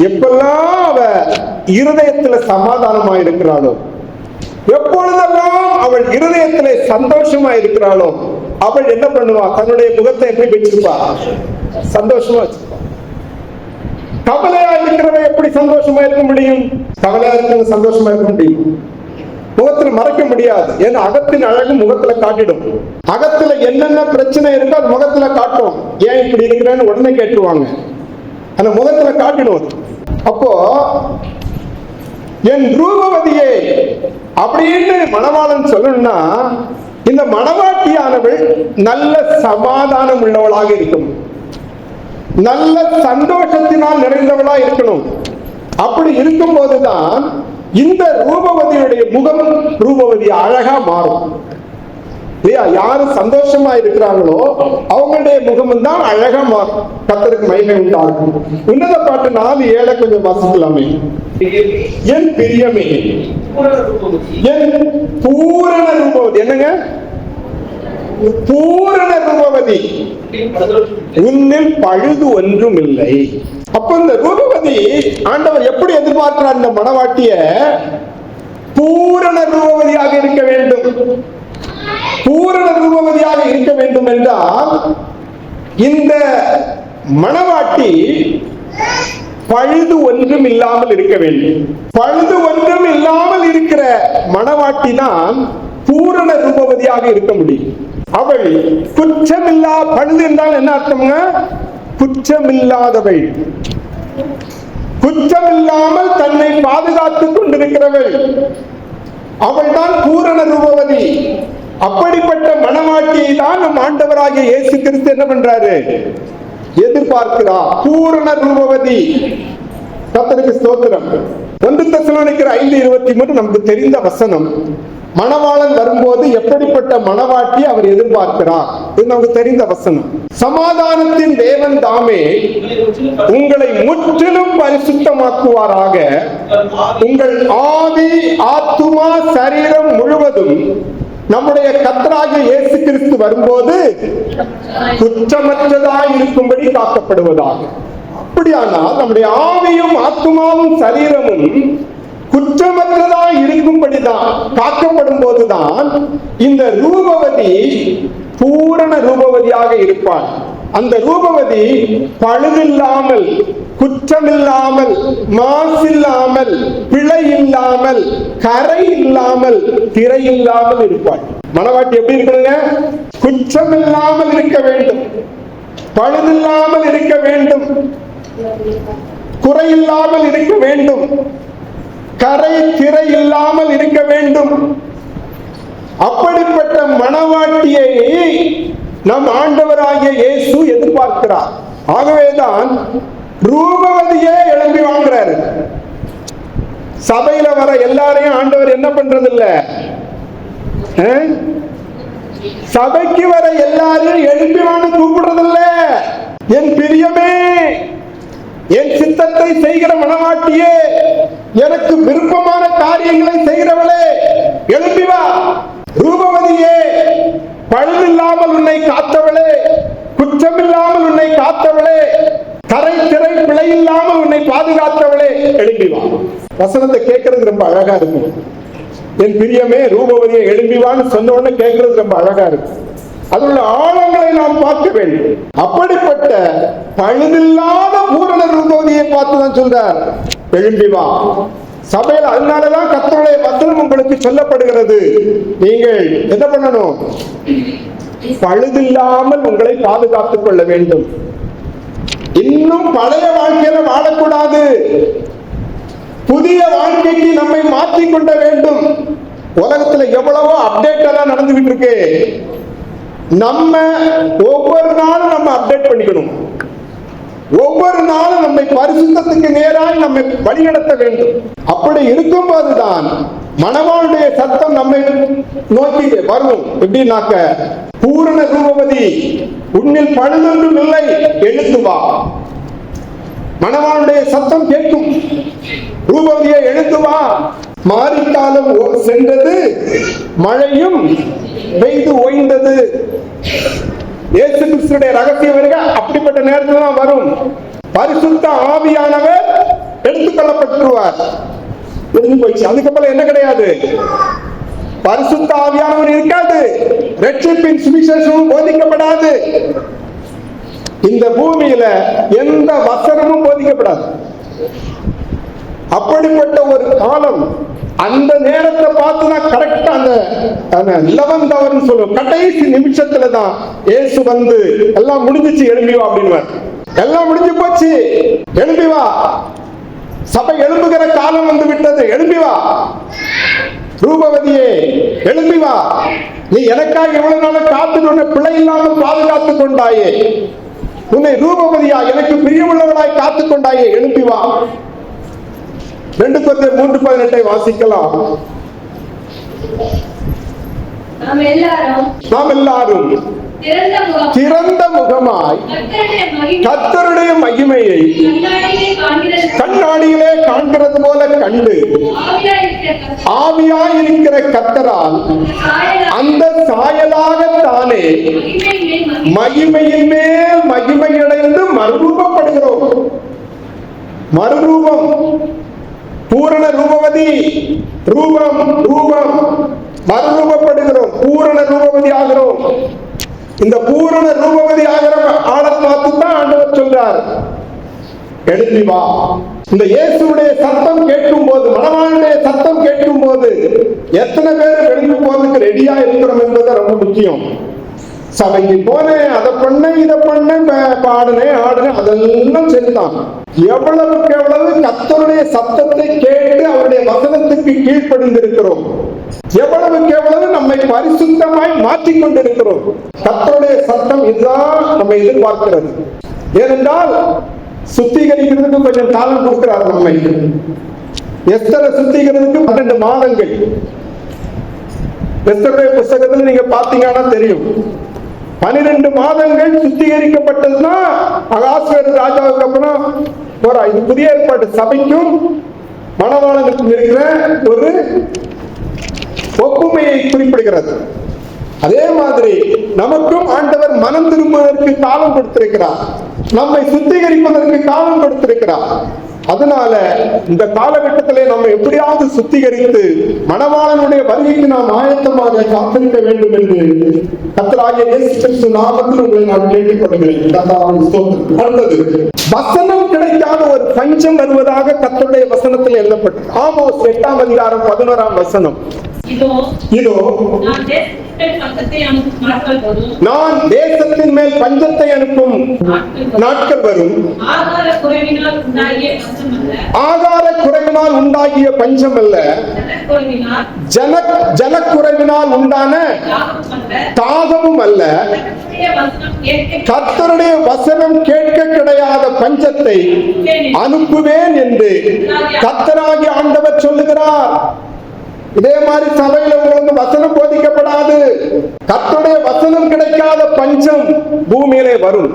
எப்பெல்லாம் அவ இருதயத்துல சமாதானமா இருக்கிறாளோ, எப்பொழுதெல்லாம் அவள் இருதயத்திலே சந்தோஷமா இருக்கிறாளோ அவள் என்ன பண்ணுவா? தன்னுடைய முகத்தை எப்படி வச்சிருப்பா? சந்தோஷமா வச்சிருப்பா. கவலையா இருக்கிறவ எப்படி சந்தோஷமா இருக்க முடியும்? கவலையா இருக்கிறவங்க சந்தோஷமா இருக்க முடியும்? முகத்துல மறைக்க முடியாது. ஏன்னா அகத்தின் அழகு முகத்துல காட்டிடும். அகத்துல என்னென்ன பிரச்சனை இருக்கோ அது முகத்துல காட்டும். ஏன் இப்படி இருக்கிறேன்னு உடனே கேட்டுருவாங்க, அந்த முகத்துல காட்டிடும். அப்போ என் ரூபவதியே அப்படின்னு மணவாளன் சொல்லணும்னா இந்த மணவாட்டியானவள் நல்ல சமாதானம் உள்ளவளாக இருக்கணும், நல்ல சந்தோஷத்தினால் நிறைந்தவளா இருக்கணும். அப்படி இருக்கும் போதுதான் இந்த ரூபவதியுடைய முகம் ரூபவதி அழகா மாறும். இல்லையா? யாரு சந்தோஷமா இருக்கிறாங்களோ அவங்களுடைய முகமும் தான் அழகா மாறும். கர்த்தருக்கு மகிமை உண்டாகும். உன்னத பாட்டு 4:7 கொஞ்சம் வாசிக்கலாமே. என் பிரியமே, என் பூரண ரூபவதி. என்னங்க? பூரண ரூபவதி, உன்னில் பழுது ஒன்றும் இல்லை. அப்ப இந்த ரூபவதி ஆண்டவர் எப்படி எதிர்பார்க்கிறார்? இந்த மணவாட்டிய பூரண ரூபவதியாக இருக்க வேண்டும். பூரண ரூபவதியாக இருக்க வேண்டும் என்றால் இந்த மணவாட்டி பழுது ஒன்றும் இல்லாமல் இருக்க வேண்டும். பழுது ஒன்றும் இல்லாமல் இருக்கிற மணவாட்டி தான் பூரண ரூபவதியாக இருக்க முடியும். அவள் குற்றமில்லா, பழுது என்றால் என்ன அர்த்தம்ங்க? குற்றமில்லாதவள், குற்றமில்லாமல் தன்னை பாதுகாத்துக் கொண்டிருக்கிறவள், அவள் தான் பூரண ரூபவதி. அப்படிப்பட்ட மணவாட்டியை தான் நம் ஆண்டவராகிய இயேசு கிறிஸ்து என்ன பண்றாரு? எதிர்பார்க்கிறார். பூரண ரூபவதி. கர்த்தருக்கு ஸ்தோத்திரம். 1 தெசலோனிக்கர் 5:23 நமக்கு தெரிந்த வசனம். மணவாளன் வரும்போது எப்படிப்பட்ட மணவாட்டி அவர் எதிர்பார்க்கிறார், இது நமக்கு தெரிந்த வசனம். சமாதானத்தின் தேவன் தாமே உங்களை முற்றிலும் பரிசுத்தமாக்குவாராக. உங்கள் ஆவி, ஆத்துமா, சரீரம் முழுவதும் நம்முடைய கர்த்தராகிய இயேசு கிறிஸ்து வரும்போது குற்றமற்றதாய் இருக்கும்படி காக்கப்படுவதாக. அப்படியானால் நம்முடைய ஆவியும் ஆத்துமாவும் சரீரமும் குற்றமற்றதாய் இருக்கும்படிதான் காக்கப்படும் போதுதான் இந்த ரூபவதி பூரண ரூபவதியாக இருப்பாள். அந்த ரூபவதி பழுதில்லாமல், குற்றமில்லாமல், மாசில்லாமல், பிழை இல்லாமல், கரை இல்லாமல், திரை இல்லாமல் இருப்பாள். மணவாட்டி எப்படி இருக்கணுங்க? குற்றமில்லாமல் இருக்க வேண்டும், பழுதில்லாமல் இருக்க வேண்டும், குறையில்லாமல் இருக்க வேண்டும், கரை திரை இல்லாமல் இருக்க வேண்டும். அப்படிப்பட்ட மணவாட்டியை நம் ஆண்டவராகிய இயேசு எதிர்பார்க்கிறார். ஆகவேதான் ரூபவதியே எழும்பி வாங்குறாரு. சபையில வர எல்லாரையும் ஆண்டவர் என்ன பண்றது இல்ல, சபைக்கு வர எல்லாரையும் எழும்பி வாங்க கூப்பிடுறது இல்ல. என் பிரியமே, என் சித்தத்தை செய்கிற மணவாட்டியே, எனக்கு விருப்பமான காரியங்களை செய்கிறவளே, எழும்பி வா. ரூபவதியே, பழுதில்லாமல் உன்னை காத்தவளே, குற்றமில்லாமல் உன்னை காத்தவளே, கரை திரை பிழை இல்லாமல் உன்னை பாதுகாத்தவளே, எழும்பி வா. வசனத்தை கேட்கறது ரொம்ப அழகா இருக்கும். என் பிரியமே, ரூபவதியை எழும்பி வான்னு சொன்ன உடனே கேட்கறது ரொம்ப அழகா இருக்கும். அதுள்ள ஆழங்களை நாம் பார்க்க வேண்டும். அப்படிப்பட்ட பழுதில்லாத பூரண ரூபவதியை பார்த்துதான் சொல்றார், எழும்பி வா. சபையில் அதனாலதான் கர்த்தருடைய வசனம் உங்களுக்கு சொல்லப்படுகிறது. நீங்கள் என்ன பண்ணணும்? பழுதில்லாமல் உங்களை பாதுகாத்துக் கொள்ள வேண்டும். இன்னும் பழைய வாழ்க்கையில வாழக்கூடாது. புதிய வாழ்க்கைக்கு நம்மை மாற்றிக்கொள்ள வேண்டும். உலகத்துல எவ்வளவோ அப்டேட் எல்லாம் நடந்துகிட்டு இருக்கு. நம்ம ஒவ்வொரு நாளும் நம்ம அப்டேட் பண்ணிக்கணும். ஒவ்வொரு நாளும் நம்மை பரிசுத்தத்துக்கு நேராக நம்மை வழிநடத்த வேண்டும். அப்படி இருக்கும் போதுதான் மணவாளுடைய சத்தம் நம்மை நோக்கி வரும். எப்படின்னாக்க, பூரண ரூபவதி, உன்னில் பழுதொன்றும் இல்லை, எழுந்து வா. மணவாளுடைய சத்தம் கேட்கும். ரூபவதியை எழுந்து வா. மாரிக்காலம் சென்றது, மழையும் பெய்து ஓய்ந்தது. இயேசு கிறிஸ்துடைய ரகசிய வருகை அப்படிப்பட்ட நேரத்தில் தான் வரும். பரிசுத்த ஆவியானவர் எடுத்துக்கொள்ளப்பட்டுருவார். முடிஞ்சு போயிடுச்சு. அதுக்கப்புறம் என்ன கிடையாது? பரிசுத்த ஆவியானவர் இருக்காது. ரட்சிப்பின் சுவிசேஷமும் போதிக்கப்படாது. இந்த பூமியில எந்த வசனமும் போதிக்கப்படாது. அப்படிப்பட்ட ஒரு காலம். அந்த நேரத்தை பார்த்துதான் கரெக்டா அந்த 11th hour சொல்லுவோம். கடைசி நிமிஷத்துல தான் இயேசு வந்து எல்லாம் முடிஞ்சிச்சு, எழும்பி வா அப்படின்னு. எல்லாம் முடிஞ்சு போச்சு, எழும்பி வா. சபை எழும்புகிற காலம் வந்து விட்டது, எழும்பி வா. ரூபவதியே, எழும்பி வா. நீ எனக்காக எவ்வளவு நாள் காத்து பிழை இல்லாமல் பாதுகாத்துக் கொண்டாயே. உன்னை ரூபவதியா, எனக்கு பிரியமுள்ளவனாய் காத்துக் கொண்டாயே, எழும்பி வா. 2 Corinthians 3:18 வாசிக்கலாம். நாம் எல்லாரும் திறந்த முகமாய் கர்த்தருடைய மகிமையை கண்ணாடியிலே காண்கிறது போல கண்டு ஆவியாயிருக்கிற கர்த்தரால் அந்த சாயலாகத்தானே மகிமையின் மேல் மகிமையடைந்து மறுரூபப்படுகிறோம். மறுரூபம், பூரண ரூபவதி, ரூபம் ரூபம், மறுரூபப்படுகிறோம், பூரண ரூபவதி ஆகிறோம். இந்த பூரண ரூபவதி ஆகிற ஆளை பார்த்து தான் ஆண்டவர் சொல்றார், எழுதி வா. இந்த இயேசுடைய சத்தம் கேட்கும் போது, மணவாளனுடைய சத்தம் கேட்கும் போது எத்தனை பேர் எழுந்து போறதுக்கு ரெடியா இருக்கிறோம் என்பது ரொம்ப முக்கியம். சபைக்கு போனேன், அதை பண்ணேன், இதை பண்ணேன், பாடுனேன், ஆடுனேன், அதெல்லாம் சரிதான். எவ்வளவுக்கு எவ்வளவு கர்த்தருடைய சத்தத்தை கேட்டு அவருடைய வசனத்துக்கு கீழ்ப்படிந்திருக்கிறோம், எவ்வளவுக்கு எவ்வளவு நம்மை பரிசுத்தமாய் மாற்றிக் கொண்டிருக்கிறோம். கர்த்தருடைய சத்தம் இதுதான் நம்ம எதிர்பார்க்கிறது. ஏனென்றால் சுத்திகரிக்கிறதுக்கு கொஞ்சம் காலம் கொடுக்கிறார் நம்மை. எஸ்தரை சுத்திகரிக்கிறதுக்கு 12 மாதங்கள். எஸ்தருடைய புத்தகத்தில் நீங்க பாத்தீங்கன்னா தெரியும், 12 மாதங்கள் சுத்திகரிக்கப்பட்டதுன்னா அகாஸ்வேரு ராஜாவுக்கு அப்புறம் போறா. இது புதிய ஏற்பாட்டு சபைக்கும் மணவாளனுக்கும் இருக்கிற ஒரு ஒப்புமையை குறிப்பிடுகிறது. அதே மாதிரி நமக்கும் ஆண்டவர் மனம் திரும்புவதற்கு காலம் கொடுத்திருக்கிறார், நம்மை சுத்திகரிப்பதற்கு காலம் கொடுத்திருக்கிறார். அதனால இந்த காலகட்டத்திலே நம்ம எப்படியாவது சுத்திகரித்து மணவாளனுடைய வருகைக்கு நாம் ஆயத்தமாக காத்திருக்க வேண்டும் என்று கர்த்தராகிய இயேசு கிறிஸ்து நாமத்தில் உங்களை நான் கேட்டுக்கொள்கிறேன். அடுத்தது, வசனம் கிடைக்காத ஒரு பஞ்சம் வருவதாக கர்த்தருடைய வசனத்தில் எழுதப்பட்டது. ஆமோஸ் 8ஆம் அதிகாரம் 11ஆம் வசனம். இதோ நான் தேசத்தின் மேல் பஞ்சத்தை அனுப்பும் நாட்கள் வரும், ஆகார குறைவினால் உண்டாகிய பஞ்சம் அல்ல, ஜனக்குறைவினால் உண்டான தாகமும் அல்ல, கர்த்தருடைய வசனம் கேட்க கிடையாத பஞ்சத்தை அனுப்புவேன் என்று கர்த்தராகிய ஆண்டவர் சொல்லுகிறார். இதே மாதிரி சபையில உங்களுக்கு வசனம் போதிக்கப்படாது, கர்த்தருடைய வசனம் கிடைக்காத பஞ்சம் பூமியிலே வரும்.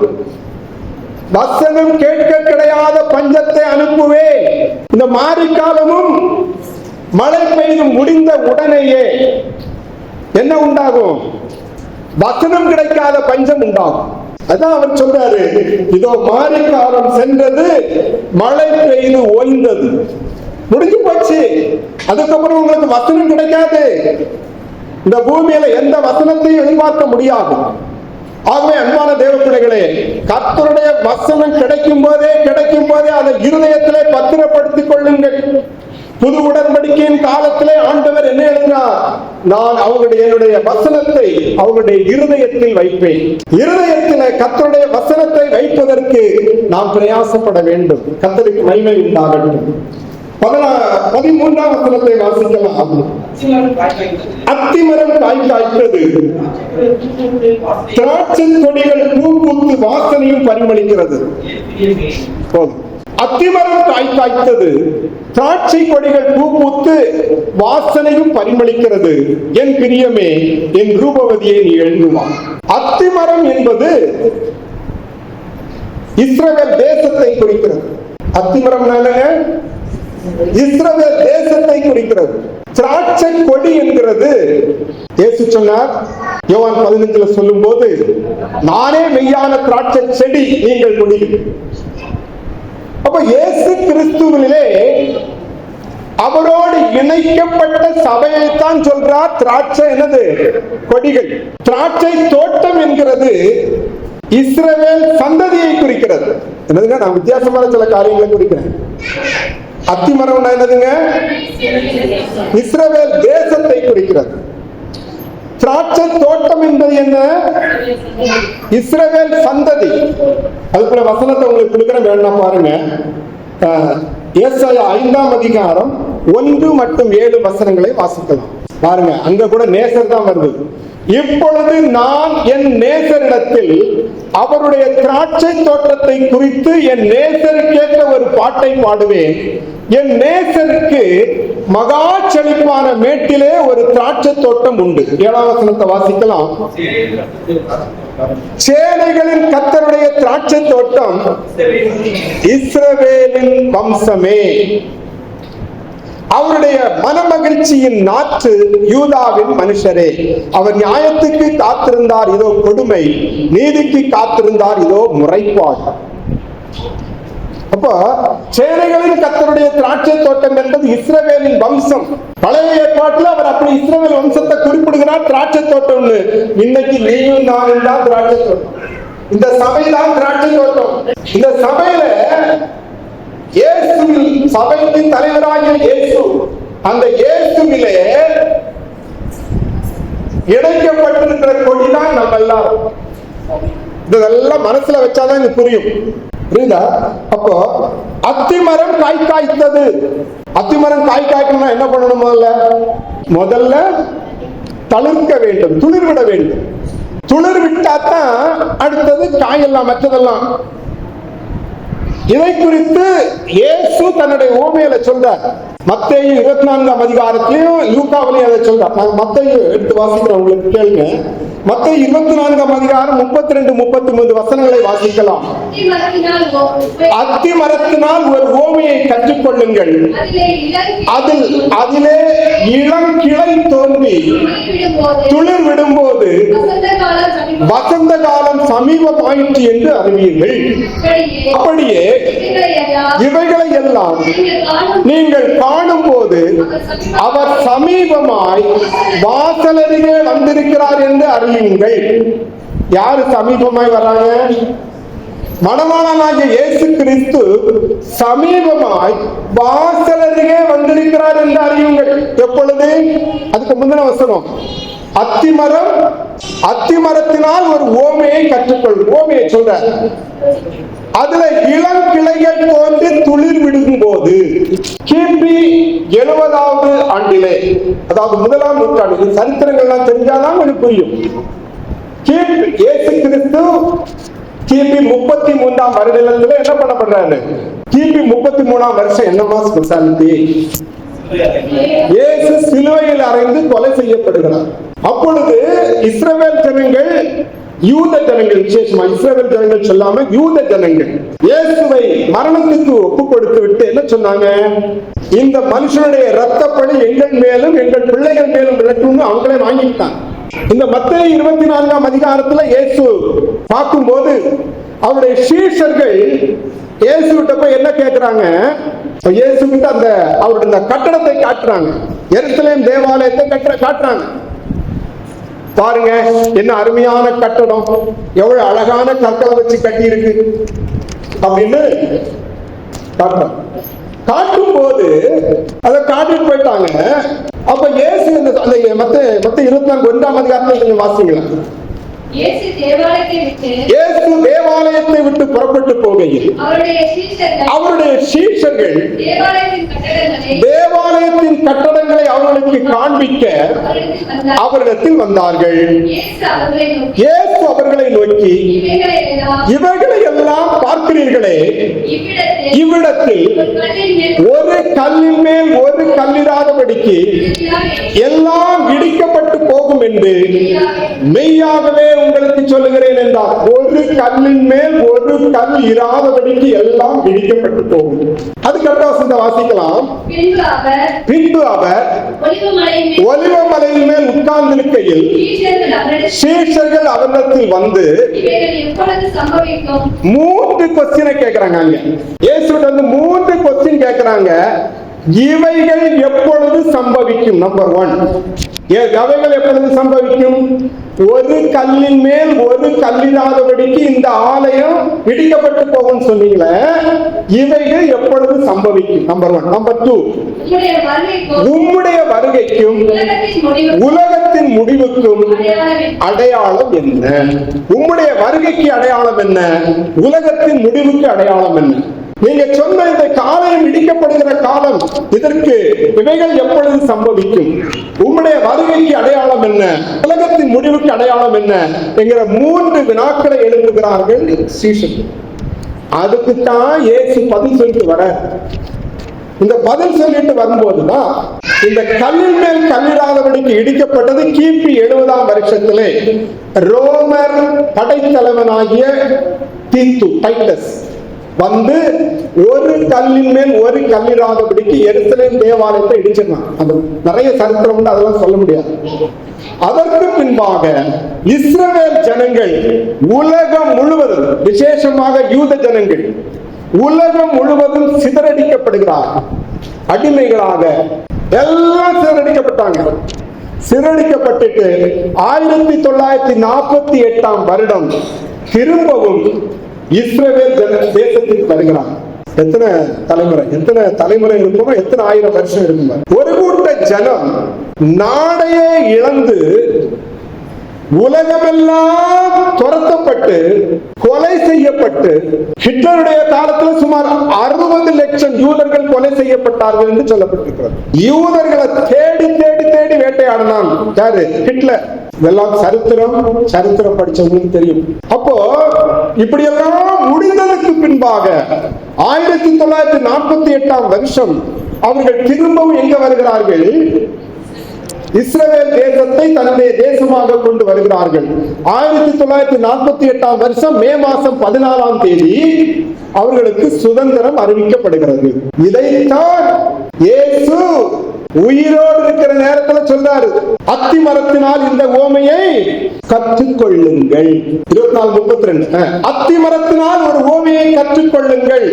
வசனம் கேட்க கிடையாத பஞ்சத்தை அனுப்புவேன். இந்த மாரிக்காலமும் மழை பெய்து முடிந்த உடனேயே என்ன உண்டாகும்? வசனம் கிடைக்காத பஞ்சம் உண்டாகும். அதான் அவர் சொல்றாரு, இதோ மாரிக்காலம் சென்றது, மழை பெய்து ஓய்ந்தது, முடிஞ்சு போச்சு. அதுக்கப்புறம் உங்களுக்கு வசனம் கிடைக்காது. இந்த பூமியில எந்த வசனத்தையும் எதிர்பார்க்க முடியாது. ஆகவே அன்பான தேவ பிள்ளைகளே, கர்த்தருடைய வசனம் கிடைக்கும் போதே அதை இருதயத்திலே பத்திரப்படுத்திக் கொள்ளுங்கள். புது உடன்படிக்கையின் காலத்திலே ஆண்டவர் என்ன எழுதினார்? நான் என்னுடைய வசனத்தை அவருடைய இருதயத்தில் வைப்பேன். இருதயத்திலே கர்த்தருடைய வசனத்தை வைப்பதற்கு நாம் பிரயாசப்பட வேண்டும். கர்த்தருக்கு மகிமை உண்டாகட்டும். 13ஆம் வசனத்தை வாசிக்கலாம். அத்திமரம் காய் காய்த்தது, திராட்சை கொடிகள் பூ பூத்து வாசனையும் பரிமளிக்கிறது. அத்திமரம் காய் காய்த்தது, திராட்சை கொடிகள் பூ பூத்து வாசனையும் பரிமளிக்கிறது. என் பிரியமே, என் ரூபவதியை நீ எழுதுவான். அத்திமரம் என்பது இஸ்ரவேல் தேசத்தை குறிக்கிறது. அத்திமரம் இஸ்ரவேல் தேசத்தை குறிக்கிறது. திராட்சை கொடி என்கிறது இயேசு சொன்னார் யோவான் 15 சொல்லும் போது, நானே மெய்யான திராட்சை செடி, நீங்கள் கொடி. அப்ப இயேசு கிறிஸ்துவிலே அவரோடு இணைக்கப்பட்ட சபையைத்தான் சொல்றார் திராட்சை என்னது? கொடிகள். திராட்சை தோட்டம் என்கிறது இஸ்ரவேல் சந்ததியை குறிக்கிறது. என்னதுங்க, நான் வித்தியாசமான சில காரியங்களை குறிக்கிறேன். அத்திமரம் என்னதுங்க? இஸ்ரவேல் தேசத்தை குறிக்கிறது. திராட்சை தோட்டம் என்பது என்ன? இஸ்ரவேல் சந்ததி. அதுக்குள்ள வசனத்தை உங்களுக்கு கொடுக்கிறேன், வேண்டாம் பாருங்க. ஏசாயா 5ஆம் அதிகாரம் 1 மற்றும் 7 வசனங்களை வாசிக்கலாம். பாருங்க, அங்க கூட நேசர் தான் வருது. இப்பொழுது நான் என் நேசரிடத்தில் அவருடைய திராட்சை தோட்டத்தை குறித்து என் நேசருக்கேற்ற ஒரு பாட்டை பாடுவேன். என் நேசருக்கு மகா செழிப்பான மேட்டிலே ஒரு திராட்சை தோட்டம் உண்டு. 7ஆம் வசனத்தை வாசிக்கலாம். சேனைகளின் கர்த்தருடைய திராட்சை தோட்டம் இஸ்ரவேலின் வம்சமே. அவருடைய மனமகிழ்ச்சியின் நாற்று யூதாவின் மனுஷரே. அவர் நியாயத்துக்கு காத்திருந்தார், இதோ கொடுமை; நீதிக்கு காத்திருந்தார், இதோ முறைப்பாடு. அப்போ சேனைகளின் கர்த்தருடைய திராட்சை தோட்டம் என்பது இஸ்ரவேலின் வம்சம். பழைய ஏற்பாட்டில் அவர் அப்படி இஸ்ரவேல் வம்சத்தை குறிப்பிடுகிறார். திராட்சை தோட்டம்னு. இன்னைக்கு நீயும் நானும் தான் திராட்சை தோட்டம். இந்த சபைதான் திராட்சை தோட்டம். இந்த சபையில இயேசுவில், சபைக்கு தலைவராகிய இயேசு, அந்த இயேசுவிலே இணைக்கப்பட்டிருக்கிற கொடிதான் நம்ம எல்லாரும். இதெல்லாம் மனசுல வச்சாதான் இது புரியும். புரியுதா? அப்போ அத்திமரம் காய் காய்த்தது. அத்திமரம் காய் காய்க்கணும்னா என்ன பண்ணணும்? முதல்ல தளிர்க்க வேண்டும், துளிர் விட வேண்டும். துளிர் விட்டாதான் அடுத்தது காயெல்லாம், மற்றதெல்லாம். இதை குறித்து இயேசு தன்னுடைய ஓமையில சொல்றார். மத்தேயு 24ஆம் அதிகாரத்திலையும் லூக்காவிலையும் அதை சொல்றார். நாங்க மத்தேயு எடுத்து வாசிக்கிறோம், உங்களுக்கு கேளுங்க. மத்தேயு 24ஆம் அதிகாரம் 32, 33 வசனங்களை வாசிக்கலாம். அத்தி மரத்தினால் ஒரு ஓமையை கற்றுக்கொள்ளுங்கள். அதிலே இளங்கிளை தோன்றி துளிர் விடும்போது வசந்த காலம் சமீபமாயிற்று என்று அறிவீர்கள். அப்படியே இவைகளை எல்லாம் நீங்கள் காணும் போது அவர் சமீபமாய் வாசலருகே வந்திருக்கிறார் என்று அறியுங்கள். யாரு சமீபமாய் வராங்க? மணவாளனாகிய இயேசு கிறிஸ்து சமீபமாய் வாசலருகே வந்திருக்கிறார் என்று அறியுங்கள். எப்பொழுது? அதுக்கு முந்தின வசனம். அத்திமரம், அத்திமரத்தினால் ஒரு ஓமையை கற்றுக்கொள். ஓமையை சொல்ற. அதுல இளங்கிளைகள் தோன்றி துளிர் விடும் போது கிபி 70வது ஆண்டிலே, அதாவது 1ஆம் நூற்றாண்டு, சரித்திரங்கள்லாம் தெரிஞ்சாதான் எனக்கு புரியும். இயேசு கிறிஸ்து கிபி 33ஆம் வருடத்துல என்ன பண்ணப்படுறாரு? கிபி 33ஆம் வருஷம் என்னமா ஸ்பெஷாலிட்டி? இயேசு சிலுவையில் அறைந்து கொலை செய்யப்படுகிறார். அப்பொழுது இஸ்ரவேல் ஜனங்கள், யூத ஜனங்கள், விசேஷமா இஸ்ரவேல் ஜனங்கள் சொல்லாம யூத ஜனங்கள் இயேசுவை மரணத்துக்கு ஒப்பு கொடுத்து விட்டு என்ன சொன்னாங்க? இந்த மனுஷனுடைய இரத்தப்பழி எங்கள் மேலும் எங்கள் பிள்ளைகள் மேலும் விளக்கும்னு அவங்களே வாங்கிட்டாங்க. இந்த மத்தேயு 24ஆம் அதிகாரத்துல இயேசு பார்க்கும்போது அவருடைய சீஷர்கள் இயேசு கிட்ட போய் என்ன கேட்கிறாங்க? இயேசு கிட்ட அந்த அவருடைய கட்டடத்தை காட்டுறாங்க. எருசலேம் தேவாலயத்தை காட்டுறாங்க. பாருங்க என்ன அருமையான கட்டடம், எவ்வளவு அழகான கற்களை வச்சு கட்டி இருக்கு அப்படின்னு காட்டும் போது அதை காட்டிட்டு போயிட்டாங்க. அப்ப இயேசு அந்த மத்த 24ஆம் அதிகாரத்தில் கொஞ்சம் வாசிங்களா. இயேசு தேவாலயத்தை விட்டு புறப்பட்டு போகையில் அவருடைய சீஷர்கள் தேவாலயத்தின் கட்டடங்களை அவர்களுக்கு காண்பிக்க அவரிடத்தில் வந்தார்கள். இயேசு அவர்களை நோக்கி, இவைகளை எல்லாம் பார்க்கிறீர்களே, இவ்விடத்தில் ஒரு கல்லின் மேல் ஒரு கல்லிராதபடிக்கு எல்லாம் இடிக்கப்பட்டு போகும் என்று மெய்யாகவே உங்களுக்கு சொல்லுகிறேன் என்றார். ஒரு கல்லின் மேல் ஒரு கல் இராதபடிக்கு எல்லாம் இடிக்கப்பட்டு போகும். அதுக்கப்புறம் வாசிக்கலாம். பின்பு அவர் ஒலிவமலையின் மேல் உட்கார்ந்திருக்கையில் சீஷர்கள் அவரிடத்தில் வந்து 3 கொஸ்டினை கேட்கிறாங்க. அங்க இயேசுவிட்ட வந்து 3 கொஸ்டின் கேட்கிறாங்க. இவைகள் எப்பொழுது சம்பவிக்கும்? நம்பர் 1, அவைகள் எப்பொழுது சம்பவிக்கும்? ஒரு கல்லின் மேல் ஒரு கல்லிராதபடிக்கு இந்த ஆலயம் இடிக்கப்பட்டு போகும் சொன்னீங்களே, இவைகள் எப்பொழுது சம்பவிக்கும்? நம்பர் 1. நம்பர் 2, உம்முடைய வருகைக்கும் உலகத்தின் முடிவுக்கும் அடையாளம் என்ன? உம்முடைய வருகைக்கு அடையாளம் என்ன? உலகத்தின் முடிவுக்கு அடையாளம் என்ன? நீங்க சொன்ன இந்த காலம் இடிக்கப்படுகிற காலம், இதற்கு இவைகள் எப்பொழுது சம்பவிக்கும்? உம்முடைய வருகைக்கு அடையாளம் என்ன? உலகத்தின் முடிவுக்கு அடையாளம் என்ன என்கிற 3 வினாக்களை எழுப்புகிறார்கள் சீஷர்கள். அதுக்குத்தான் இயேசு பதில் சொல்லிட்டு வர. இந்த பதில் சொல்லிட்டு வரும்போதுதான் இந்த கல்லின் மேல் கல்லிடாதபடிக்கு இடிக்கப்பட்டது கிபி 70ஆம் வருஷத்திலே ரோமர் படைத்தலைவனாகிய டைட்டஸ் வந்து ஒரு கல்லின் மேல் ஒரு கல்லிடாதபடிக்கு எருசலேம் தேவாலயத்தை இடிச்சிருந்தான். அது நிறைய சரித்திரம் உண்டு, அதெல்லாம் சொல்ல முடியாது. அதற்கு பின்பாக இஸ்ரவேல் ஜனங்கள் உலகம் முழுவதும், விசேஷமாக யூத ஜனங்கள் உலகம் முழுவதும் சிதறடிக்கப்படுகிறார். அடிமைகளாக எல்லாம் சிதறடிக்கப்பட்டாங்க. சிதறடிக்கப்பட்டு 1948ஆம் வருடம் திரும்பவும் இஸ்ரவேல் தேசத்துக்கு வருகிறார். எத்தனை தலைமுறை இருக்குமோ, எத்தனை ஆயிரம் வருஷம் இருக்குமோ. ஒரு கூட்ட ஜனம் நாடையே இழந்து உலகமெல்லாம் துரத்தப்பட்டு கொலை செய்யப்பட்டு, ஹிட்லருடைய காலத்தில் சுமார் 60 லட்சம் யூதர்கள் கொலை செய்யப்பட்டார்கள் என்று சொல்லப்பட்டிருக்கிறது. யூதர்களை தேடி தேடி தேடி வேட்டையாடினான் யாரு? ஹிட்லர். இதெல்லாம் சரித்திரம் படிச்சவங்களுக்கு தெரியும். அப்போ இப்படியெல்லாம் முடிந்ததற்கு பின்பாக 1948ஆம் வருஷம் அவர்கள் திரும்பவும் எங்க வருகிறார்கள்? இஸ்ரவேல் தேசத்தை தன்னுடைய தேசமாக கொண்டு வருகிறார்கள். 1948ஆம் வருஷம் மே மாசம் 14ஆம் தேதி அவர்களுக்கு சுதந்திரம் அறிவிக்கப்படுகிறது. இதைத்தான் இயேசு உயிரோடு இருக்கிற நேரத்தில் சொல்றாரு, அத்தி மரத்தினால் இந்த ஓமையை கற்றுக்கொள்ளுங்கள். 24:32 அத்தி மரத்தினால் ஒரு ஓமையை கற்றுக்கொள்ளுங்கள்.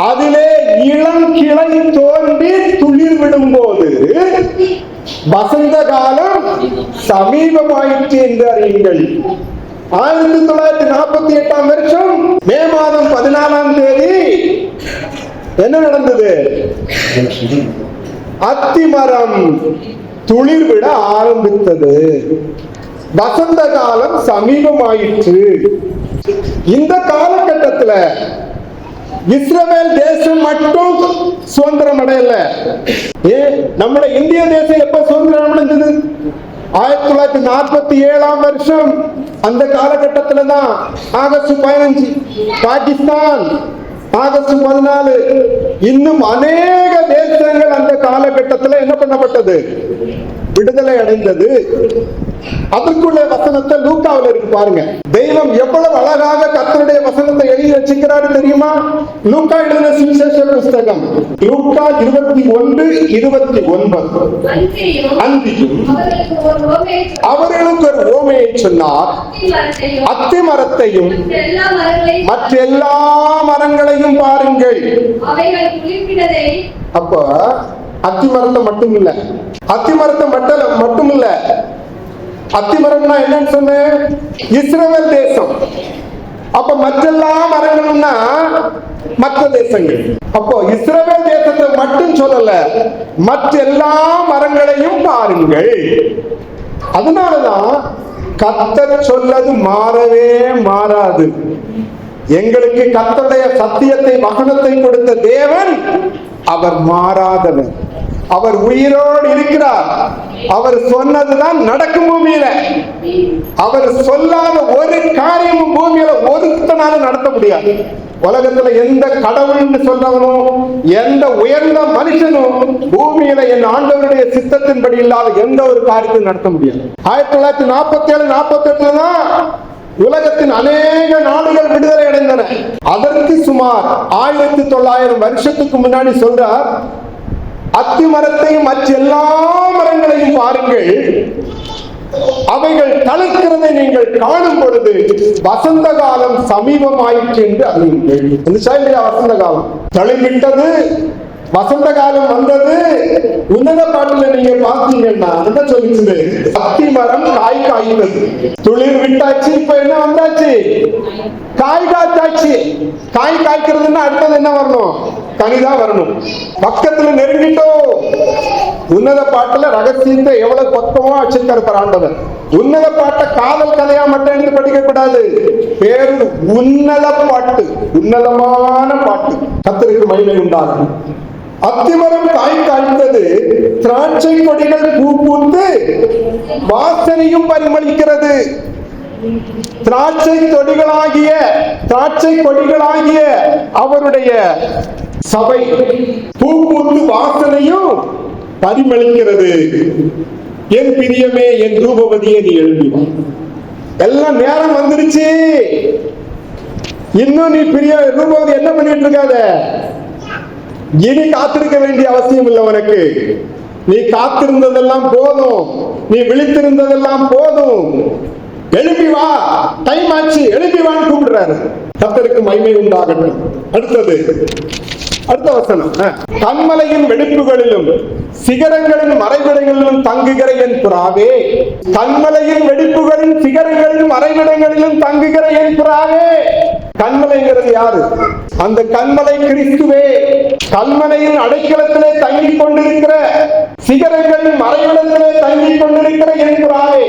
அதிலே இளம் கிளை தோன்றி துளிர் விடும் போது வசந்த காலம் சமீபமாயிற்று என்று அறியுங்கள். 1948ஆம் வருஷம் மே மாதம் 14ஆம் தேதி என்ன நடந்தது? அத்திமரம் துளிர் விட ஆரம்பித்தது. வசந்த காலம் சமீபமாயிற்று. இந்த காலகட்டத்தில் இஸ்ரவேல் தேசம் மட்டும் சுதந்திரம் அடையல. நம்முடைய இந்திய தேசம் எப்ப சுதந்திரம் அடைந்தது? 1947ஆம் வருஷம். அந்த காலகட்டத்தில் தான் ஆகஸ்ட் 15. பாகிஸ்தான் ஆகஸ்ட் 14. இன்னும் அநேக தேசங்கள் அந்த காலகட்டத்தில் என்ன பண்ணப்பட்டது? விடுதலை அடைந்தது. அதற்குள்ள வசனத்தை லூக்காவில் இருக்கு பாருங்க. தெய்வம் எவ்வளவு அழகாக கர்த்தருடைய வசனத்தை எழுதி வச்சிருக்கிறாரு தெரியுமா? லூக்கா எழுதின சுவிசேஷ புஸ்தகம் லூக்கா 21:29. அவர்களுக்கு ஒரு ஓமையை சொன்னார். அத்தி மரத்தையும் மற்ற எல்லா மரங்களையும் பாருங்கள். அப்ப அத்தி மரத்தை மட்டும் இல்ல, அத்திமரம்னா என்னன்னு சொன்னேன்? இஸ்ரவேல் தேசம். அப்ப மற்றெல்லா மரங்கள்னா மற்ற தேசங்கள். அப்போ இஸ்ரவேல் தேசத்தை மட்டும் சொல்லல, மற்ற எல்லா மரங்களையும் பாருங்கள். அதனாலதான் கர்த்தர் சொல்லது மாறவே மாறாது. எங்களுக்கு கர்த்தருடைய சத்தியத்தை வசனத்தை கொடுத்த தேவன் அவர் மாறாதவர். அவர் உயிரோடு இருக்கிறார். அவர் சொன்னதுதான் நடக்கும் பூமியில. அவர் சொல்லாத ஒரு காரியமும் பூமியில ஒருத்தனால நடத்த முடியாது. உலகத்துல எந்த கடவுள்னு சொல்றவனும் எந்த உயர்ந்த மனுஷனும் பூமியில என் ஆண்டவருடைய சித்தத்தின்படி இல்லாத எந்த ஒரு காரியத்தையும் நடத்த முடியாது. 1947-48 தான் உலகத்தின் அநேக நாடுகள் விடுதலை அடைந்தன. அதற்கு சுமார் 1900 வருஷத்துக்கு முன்னாடி சொல்றார், அத்தி மரத்தையும் மற்ற எல்லா மரங்களையும் பாருங்கள், அவைகள் தளிர்க்கிறதை நீங்கள் காணும் பொழுது வசந்த காலம் சமீபமாயிற்று என்று அறியுங்கள். வசந்த காலம் தளிர்விட்டது, வசந்த காலம் வந்தது. உன்னத பாட்டுல நீங்க பாத்தீங்கன்னா என்ன சொல்லிச்சு? அத்தி மரம் காய் காய்ந்தது, துளிர் விட்டாச்சு. இப்ப என்ன வந்தாச்சு? காய் காய்ச்சாச்சு. காய் காய்க்கிறதுன்னா அடுத்தது என்ன வரணும்? கனிதான் வரணும். பக்கத்துல நெருங்கிட்டோம். உன்னத பாட்டுல ரகசியத்தை எவ்வளவு பக்கமா வச்சிருக்காரு ஆண்டவர். உன்னத பாட்டை காதல் கதையா மட்டும் எடுத்து படிக்க கூடாது. பேரு உன்னத பாட்டு, உன்னதமான பாட்டு. கர்த்தருக்கு மகிமை உண்டாகும். அத்திமரம் காய் காய்த்தது, திராட்சை கொடிகள் பூ பூத்து வாசனையும் பரிமளிக்கிறது. திராட்சை கொடிகளாகிய அவருடைய சபை பூ பூத்து வாசனையும் பரிமளிக்கிறது. என் பிரியமே, என் ரூபவதியே, நீ எழுப்பி வா. எல்லாம் நேரம் வந்துருச்சு. இன்னும் நீ ரூபவதி என்ன பண்ணிட்டு இருக்காத. இனி காத்திருக்க வேண்டிய அவசியம் இல்லை உனக்கு. நீ காத்திருந்ததெல்லாம் போதும், நீ விழித்திருந்ததெல்லாம் போதும். எழுப்பி வா, டைம் ஆச்சு, எழுப்பி வான்னு கூப்பிடுறாரு. கர்த்தருக்கு மகிமை உண்டாகட்டும். அடுத்த வசனம், கன்மலையின் வெடிப்புகளிலும் சிகரங்களின் மறைவிடங்களிலும் தங்குகிற என் புறாவே. கன்மலையின் வெடிப்புகளின் சிகரங்களின் மறைவிடங்களிலும் தங்குகிற என் புறாவே. கன்மலைங்கிறது யாரு? அந்த கன்மலை கிறிஸ்துவே. கன்மலையின் அடைக்கலத்திலே தங்கிக் கொண்டிருக்கிற, சிகரங்களின் மறைவிடத்திலே தங்கிக் கொண்டிருக்கிற என் புறாவே.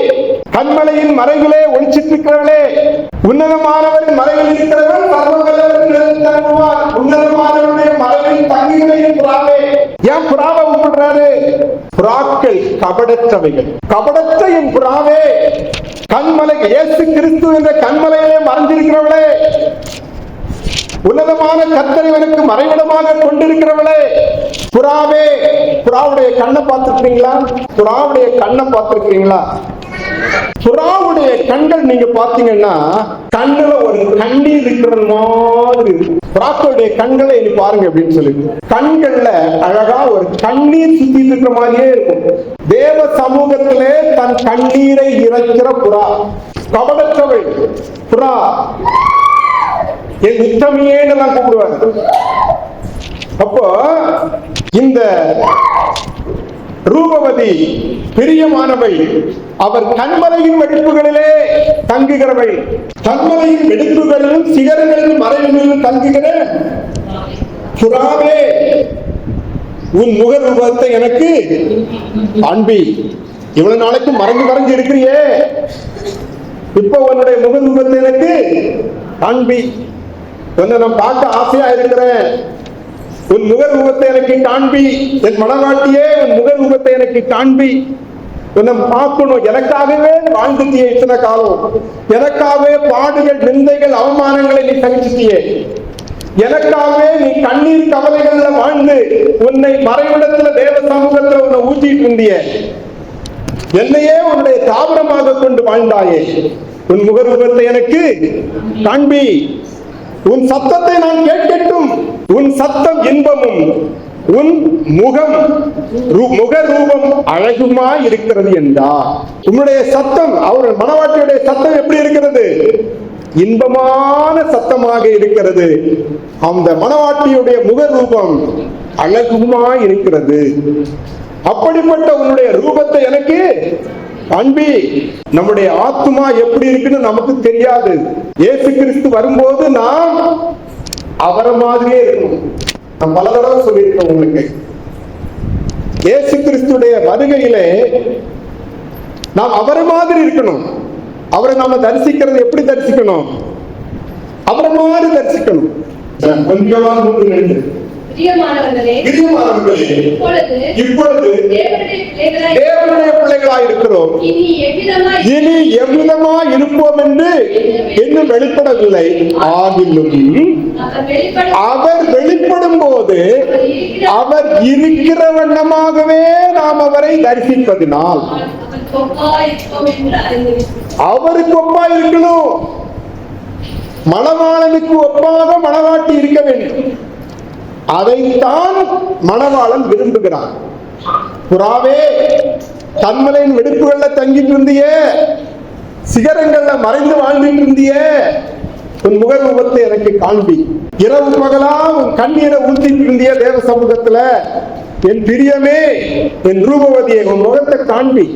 கன்மலையின் மறைவிலே ஒளிச்சிட்டிருக்கிறவளே, உன்னதமானவரின் மறைவில் இருக்கிறவன் சர்வவல்லவரின் தங்குவார். உன்னதமானவருடைய மறைவில் தங்குகிற என் புறாவே. ஏன் புறாவை கூப்பிடுறாரு? புறாக்கள் கபடற்றவைகள். கபடற்ற என் புறாவே, கன்மலை இயேசு கிறிஸ்து என்ற கன்மலையிலே மறைஞ்சிருக்கிறவளே, உன்னதமான கர்த்தரை எனக்கு மறைவிடமாக கொண்டிருக்கிறவளே, புறாவே. புறாவுடைய கண்ணை பார்த்திருக்கீங்களா? புறாவுடைய கண்ணை பார்த்திருக்கீங்களா? புறாவுடைய கண்கள் நீங்க பாத்தீங்கன்னா கண்ணுல ஒரு கண்ணீர் இருக்கிற மாதிரி. புறாக்களுடைய கண்களை நீ பாருங்க அப்படின்னு சொல்லி, கண்கள்ல அழகா ஒரு கண்ணீர் சுத்தி இருக்கிற மாதிரியே இருக்கும். தேவ சமூகத்திலே தன் கண்ணீரை இறைக்கிற புறா, கபடற்றவை புறா. என் உத்தமியேன்னு எல்லாம் கூப்பிடுவார். அப்போ இந்த ரூபவதி பிரியமானவை, அவர் கன்மலையின் வெடிப்புகளிலே தங்குகிறவை. கன்மலையின் வெடிப்புகளிலும் சிகரங்களிலும் மறைவுகளிலும் தங்குகிற புறாவே, உன் முக ரூபத்தை எனக்கு காண்பி. இவ்வளவு நாளைக்கு மறைஞ்சு இருக்கிறியே, இப்ப உன்னுடைய முக ரூபத்தை எனக்கு காண்பி. உன்னை நான் பார்க்க ஆசையா இருக்கிறேன். உன் முக ரூபத்தை எனக்கு காண்பி. என் மனவாட்டியே, உன் முக ரூபத்தை எனக்கு காண்பி. உன்னை பார்க்கணும். எனக்காகவே வாழ்ந்துட்டியே இத்தனை காலம். எனக்காகவே பாடுகள், நிந்தைகள், அவமானங்களை நீ சகிச்சிட்டியே. எனக்காகவே நீ கண்ணீர் கவலைகள்ல வாழ்ந்து உன்னை மறைவிடத்துல தேவ சமூகத்துல உன்னை ஊற்றிட்டு இருந்திய. என்னையே உன்னுடைய தாவரமாக கொண்டு வாழ்ந்தாயே. உன் முக ரூபத்தை எனக்கு காண்பி. உன் சத்தத்தை நான் கேட்கட்டும். உன் சத்தம் இன்பமும் உன் முக ரூபம் அழகுமா இருக்கிறது என்றார். உன்னுடைய சத்தம், அவர் மனவாட்டியுடைய சத்தம் எப்படி இருக்கிறது? இன்பமான சத்தமாக இருக்கிறது. அந்த மனவாட்டியுடைய முக ரூபம் அழகுமா இருக்கிறது. அப்படிப்பட்ட உன்னுடைய ரூபத்தை எனக்கு அன்பி. நம்முடைய ஆத்துமா எப்படி இருக்குன்னு நமக்கு தெரியாது. இயேசு கிறிஸ்து வரும்போது நாம் அவரை மாதிரியே இருக்கணும். நான் பல தடவை சொல்லியிருக்கேன் உங்களுக்கு. இயேசு கிறிஸ்துடைய வருகையிலே நாம் அவரை மாதிரி இருக்கணும். அவரை நாம தரிசிக்கிறது எப்படி தரிசிக்கணும்? அவரை மாதிரி தரிசிக்கணும். இப்பொழுது தேவனுடைய பிள்ளைகளாய் இருக்கிறோம். இனி எவ்விதமா இருப்போம் என்று இன்னும் வெளிப்படவில்லை. ஆகிலும் அவர் வெளிப்படும் போது அவர் இருக்கிற வண்ணமாகவே நாம் அவரை தரிசிப்பதினால் அவருக்கு ஒப்பா இருக்கணும். மணவாளனுக்கு ஒப்பாக மணவாட்டி இருக்க வேண்டும். அதைத்தான் மணவாளன் விரும்புகிறான். புறாவே, கன்மலையின் வெடிப்புகள்ல தங்கிட்டு இருந்திய, சிகரங்கள்ல மறைந்து வாழ்ந்துட்டு இருந்திய, உன் முக ரூபத்தை எனக்கு காண்பி. இரவு பகலா உன் கண்ணீரை ஊற்றிட்டு இருந்திய தேவ சமூகத்துல, என் பிரியமே, என் ரூபவதியை உன் முகத்தை காண்பி.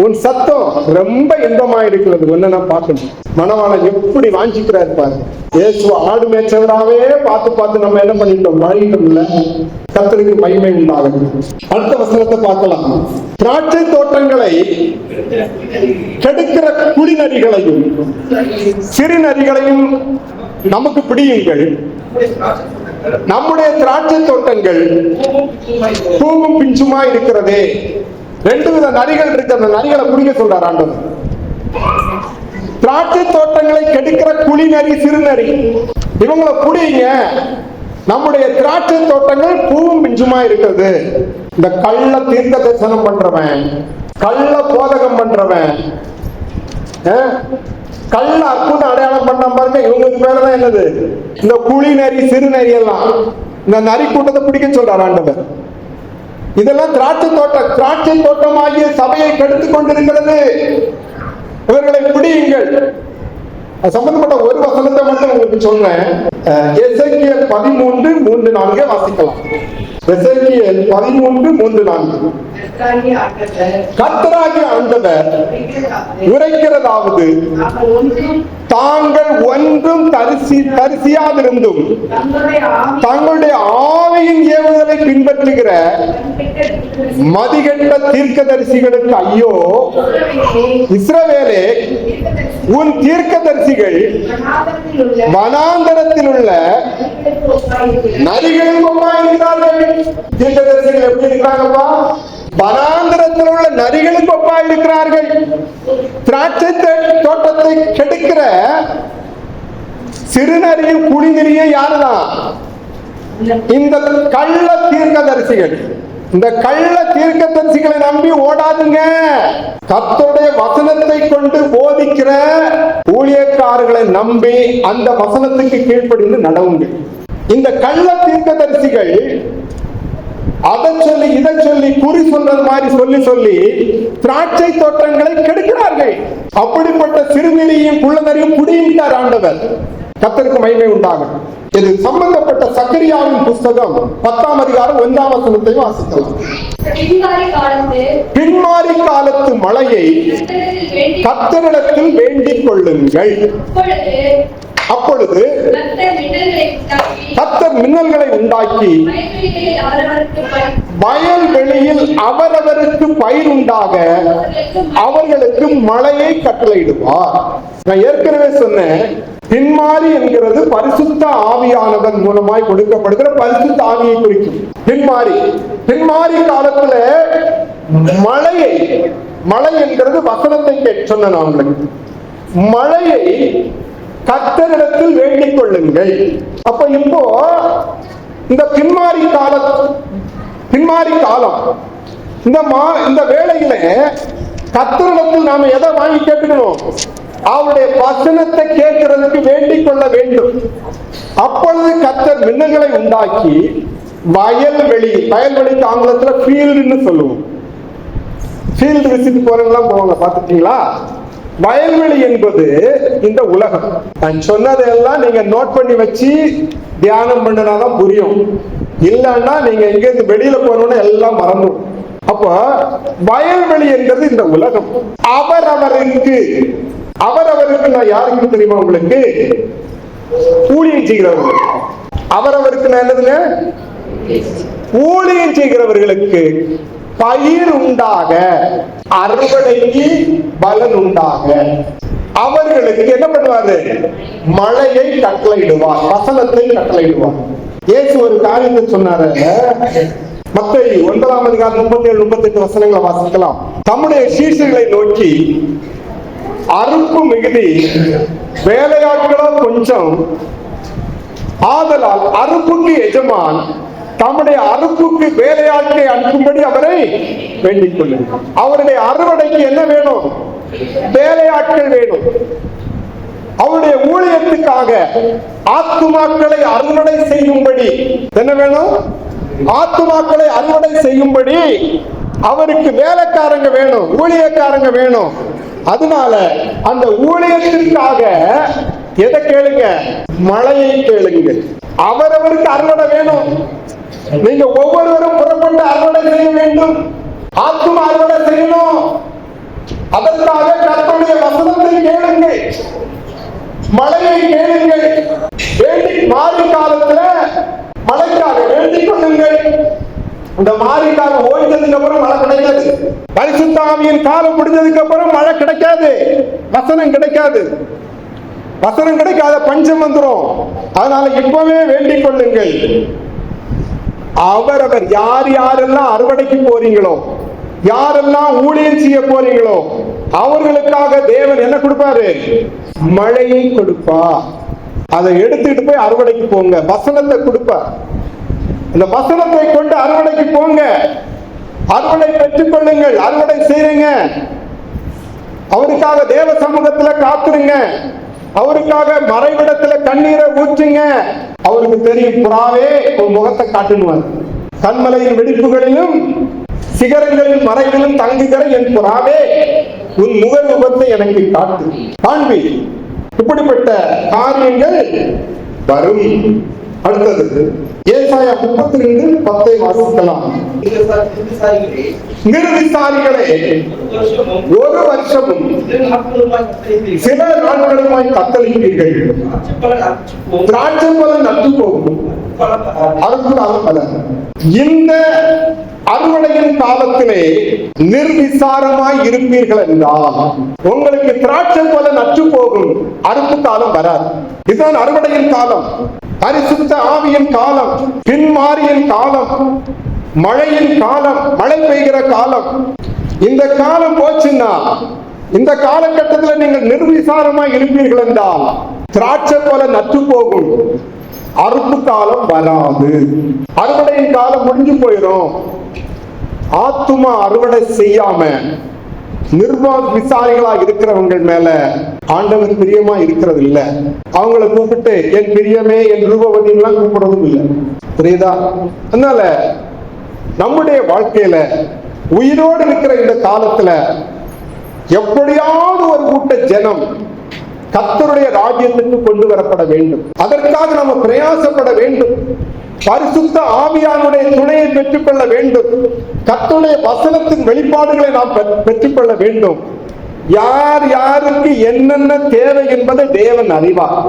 உன் சத்தம் ரொம்ப இன்பமா இருக்கிறது. ஒன்னு நான் பார்க்கணும். மணவாளன் எப்படி வாஞ்சிக்கிறாரு பாரு. இயேசு ஆடு மேய்ச்சவராவே பார்த்து நம்ம என்ன பண்ணிட்டோம்? வாங்கிட்டோம்ல. கர்த்தருக்கு மகிமை உண்டாகும். அடுத்த வசனத்தை பார்க்கலாம். திராட்சை தோட்டங்களை கெடுக்கிற குடிநரிகளையும் சிறு நரிகளையும் நமக்கு பிடியுங்கள். நம்முடைய திராட்சை தோட்டங்கள் பூவும் பிஞ்சுமா இருக்கிறதே. 2 வித நரிகள் இருக்கு, அந்த நரிகளை பிடிக்க சொல்றார் ஆண்டவர். திராட்சை தோட்டங்களை கெடுக்கிற குழி நரி, சிறு நரி, இவங்களை புடிங்க. நம்முடைய திராட்சை தோட்டங்கள் பூவும் பிஞ்சுமா இருக்கிறது. இந்த கள்ள தீர்க்க தரிசனம் பண்றவன், கள்ள போதகம் பண்றவன், கள்ள அற்புத அடையாளம் பண்ண பாருங்க, இவங்களுக்கு பேருதான் என்னது, இந்த குழி நரி, சிறு நரி எல்லாம் இந்த நரி கூட்டத்தை பிடிக்க சொல்றார் ஆண்டவர். இதெல்லாம் திராட்சை தோட்டமாகிய சபையை கெடுத்துக் கொண்டிருக்கிறது. இவர்களை பிடியுங்கள். சம்பந்தப்பட்ட ஒரு வசனத்தை மட்டும் உங்களுக்கு சொல்றேன். எசேக்கியேல் 13:3-4 வாசிக்கலாம். எசேக்கியேல் 13:3-4. கர்த்தராகிய ஆண்டவர் உரைக்கிறதாவது, தாங்கள் ஒன்றும் தரிசியாதிருந்தும் தங்களுடைய ஆவியின் ஏவுதலை பின்பற்றுகிற மதிகெட்ட தீர்க்கதரிசிகளுக்கு ஐயோ! இஸ்ரவேலே, உன் தீர்க்கதரிசிகள் வனாந்தரத்தில் உள்ள நரிகளுக்கு ஒப்பாயிருக்கிறார்கள். தீர்க்கதரிசிகள் எப்படி இருக்கிறாங்கப்பா? வனாந்தரத்தில் உள்ள நரிகளுக்கு ஒப்பாயிருக்கிறார்கள். திராட்சை தோட்டத்தை கெடுக்கிற சிறுநரியும் குடிநெறியும் யாருதான்? இந்த கள்ள தீர்க்கதரிசிகள். இந்த கள்ள தீர்க்கதரிசிகளை நம்பி ஓடாதுங்க. கர்த்தருடைய வசனத்தை கொண்டு போதிக்கிற ஊழியக்காரர்களை நம்பி அந்த வசனத்துக்கு கீழ்ப்படிந்து நடவுங்க. இந்த கள்ள தீர்க்கதரிசிகள் அதை சொல்லி இதை சொல்லி குறி சொல்றது மாதிரி சொல்லி திராட்சை தோட்டங்களை கெடுக்கிறார்கள். அப்படிப்பட்ட சிறுநீரையும் குள்ளநரையும் குடியிட்டார் ஆண்டவர். கர்த்தருக்கு மகிமை உண்டாகும். இது சம்பந்தப்பட்ட சக்கரியாவின் புஸ்தகம் 10ஆம் அதிகாரம் 1ஆம் வசனத்தை வாசிக்கலாம். பின்மாறி காலத்து மழையை கர்த்தரிடத்தில் வேண்டிக் கொள்ளுங்கள். அப்பொழுது கர்த்தர் மின்னல்களை உண்டாக்கி வயல்வெளியில் அவரவருக்கு பயிர் உண்டாக அவர்களுக்கு மழையை கட்டளையிடுவார். நான் ஏற்கனவே சொன்னேன், பின்மாறி என்கிறது பரிசுத்த ஆவியானவன் மூலமாய் கொடுக்கப்படுகிற பரிசுத்த ஆவியை குறிக்கும். பின்மாறி காலத்துல மழை என்கிறது வசனத்தை சொன்ன உங்களுக்கு, மழையை கர்த்தரிடத்தில் வேண்டிக் கொள்ளுங்கள். அப்ப இப்போ இந்த பின்மாறி காலம் இந்த வேளையில கர்த்தரிடத்தில் நாம எதை வாங்கி கேட்கணும்? அவருடைய வசனத்தை கேட்கிறதுக்கு வேண்டிக் கொள்ள வேண்டும். அப்பொழுது கர்த்தர் மின்னல்களை உண்டாக்கி வயல்வெளிக்கு ஆங்கிலத்துல ஃபீல்டுன்னு சொல்லுவோம். ஃபீல்டு விசிட் போறவங்களாம் போவாங்க, பாத்துட்டீங்களா? வயல்வெளி என்பது இந்த உலகம். நான் சொன்னதெல்லாம் நீங்க நோட் பண்ணி வச்சு தியானம் பண்ணனாதான் புரியும். இல்லைன்னா நீங்க எங்க வெளியில போனோம்னா எல்லாம் மறந்துடும். அப்ப வயல்வெளி என்பது இந்த உலகம். அவரவருக்கு நான் யாருக்கு தெரியுமா உங்களுக்கு? ஊழியம் செய்கிறவங்க. அவரவருக்கு நான் என்னதுங்க? ஊழியம் செய்கிறவர்களுக்கு பயிர் உண்டாக, அறுவடைக்கு பலன் உண்டாக அவர்களுக்கு என்ன பண்ணுவாரு? மழையை கட்டளையிடுவார், வசனத்தை கட்டளையிடுவார். இயேசு ஒரு காரியத்தை சொன்னாரு. மத்தேயு 9ஆம் அதிகாரம் 37-38 வசனங்களை வாசிக்கலாம். தம்முடைய சீஷர்களை நோக்கி, அறுப்பு மிகுதி, வேலையாட்களோ கொஞ்சம், ஆதலால் அறுப்புக்கு எஜமான் தம்முடைய அறுப்புக்கு வேலையாட்களை அனுப்பும்படி அவரை வேண்டிக் கொள்ளுங்கள். அவருடைய அறுவடைக்கு என்ன வேணும்? வேலையாட்கள் வேணும். அவருடைய ஊழியத்துக்காக ஆத்துமாக்களை அறுவடை செய்யும்படி என்ன வேணும்? ஆத்துமாக்களை அறுவடை செய்யும்படி அவருக்கு வேலைக்காரங்க வேணும், ஊழியக்காரங்க வேணும். அதனால அந்த ஊழியத்திற்காக எதை கேளுங்க? மழையை கேளுங்க. அவரவருக்கு அறுவடை வேணும். நீங்க ஒவ்வொருவரும் புறப்பட்டு அறுவடை செய்ய வேண்டும். ஆத்துமா அறுவடை செய்யணும். அதற்காக கர்த்தருடைய வசனத்தை கேளுங்கள், மழையை கேளுங்கள். மாறி காலத்துல மழைக்காக வேண்டிக் கொள்ளுங்கள். இந்த மாறி காலம் ஓய்ந்ததுக்கு அப்புறம் மழை கிடைக்காது. பரிசுத்த ஆவியின் காலம் முடிஞ்சதுக்கு அப்புறம் மழை கிடைக்காது, வசனம் கிடைக்காது. வசனம் கிடைக்காத பஞ்சம் வந்துடும். அதனால இப்பவே வேண்டிக் கொள்ளுங்கள். அவரவர் யார் யாரெல்லாம் அறுவடைக்கு போறீங்களோ, யாரெல்லாம் ஊழியம் செய்ய போறீங்களோ, அவர்களுக்காக தேவன் என்ன கொடுப்பாரு? மழையை கொடுப்பா. அதை எடுத்துட்டு போய் அறுவடைக்கு போங்க. வசனத்தை கொடுப்பார். இந்த வசனத்தை கொண்டு அறுவடைக்கு போங்க. அறுவடை பெற்றுக் கொள்ளுங்கள். அறுவடை செய்யுங்க. அவருக்காக தேவ சமூகத்துல காத்துருங்க. அவருக்காக மறைவிடத்துல கண்ணீரை ஊற்றுங்க. அவருக்கு தெரியும், புறாவே உன் முகத்தை காட்டுவார். கண்மலையின் வெடிப்புகளிலும் சிகரங்களின் மறைவிலும் தங்குகிற என் புறாவே உன் முகத்தை எனக்கு காட்டு, காண்பி. இப்படிப்பட்ட காரியங்கள் வரும். அடுத்தது ஏசாயா 32:10 வாசிக்கலாம். நிர்விசாரிகளே, ஒரு வருஷமும் சில நாட்களுமாய் கத்தளிப்பீர்கள். திராட்சை பலன் நட்டு போகும், அறுப்புக்கால பலன். இந்த அறுவடையின் காலத்திலே நிர்விசாரமாய் இருப்பீர்கள் என்றால் உங்களுக்கு திராட்சை பலன் நட்டு போகும், அறுப்பு காலம் வராது. இதுதான் அறுவடையின் காலம், பரிசுத்த ஆவியின் காலம், பின்மாரியின் காலம், மழையின் காலம், மழை பெய்கிற காலம். இந்த காலம் போச்சுன்னா, இந்த காலகட்டத்தில் நீங்கள் நிர்விசாரமாய் இருப்பீர்கள் என்றால் திராட்சை போல நட்டு போகும், அறுப்பு காலம் வராது. அறுவடையின் காலம் முடிஞ்சு போயிடும். ஆத்துமா அறுவடை செய்யாம நிர்விசாரிகளா இருக்கிறவங்க மேல ஆண்டவர் பிரியமா இருக்கிறது இல்ல. அவங்களை கூப்பிட்டு என் பிரியமே, என் ரூபவதி எல்லாம் கூப்பிடுறதும் இல்லை. புரியுதா? அதனால நம்முடைய வாழ்க்கையில உயிரோடு இருக்கிற இந்த காலத்துல எப்படியாவது ஒரு கூட்ட ஜனம் கர்த்தருடைய ராஜ்யத்துக்கு கொண்டு வரப்பட வேண்டும். அதற்காக நம்ம பிரயாசப்பட வேண்டும். பரிசுத்த ஆவியானுடைய துணையை பெற்றுக்கொள்ள வேண்டும். கர்த்தருடைய வசனத்தின் வெளிப்பாடுகளை நாம் பெற்றுக்கொள்ள வேண்டும். யார் யாருக்கு என்னென்ன தேவை என்பதை தேவன் அறிவார்.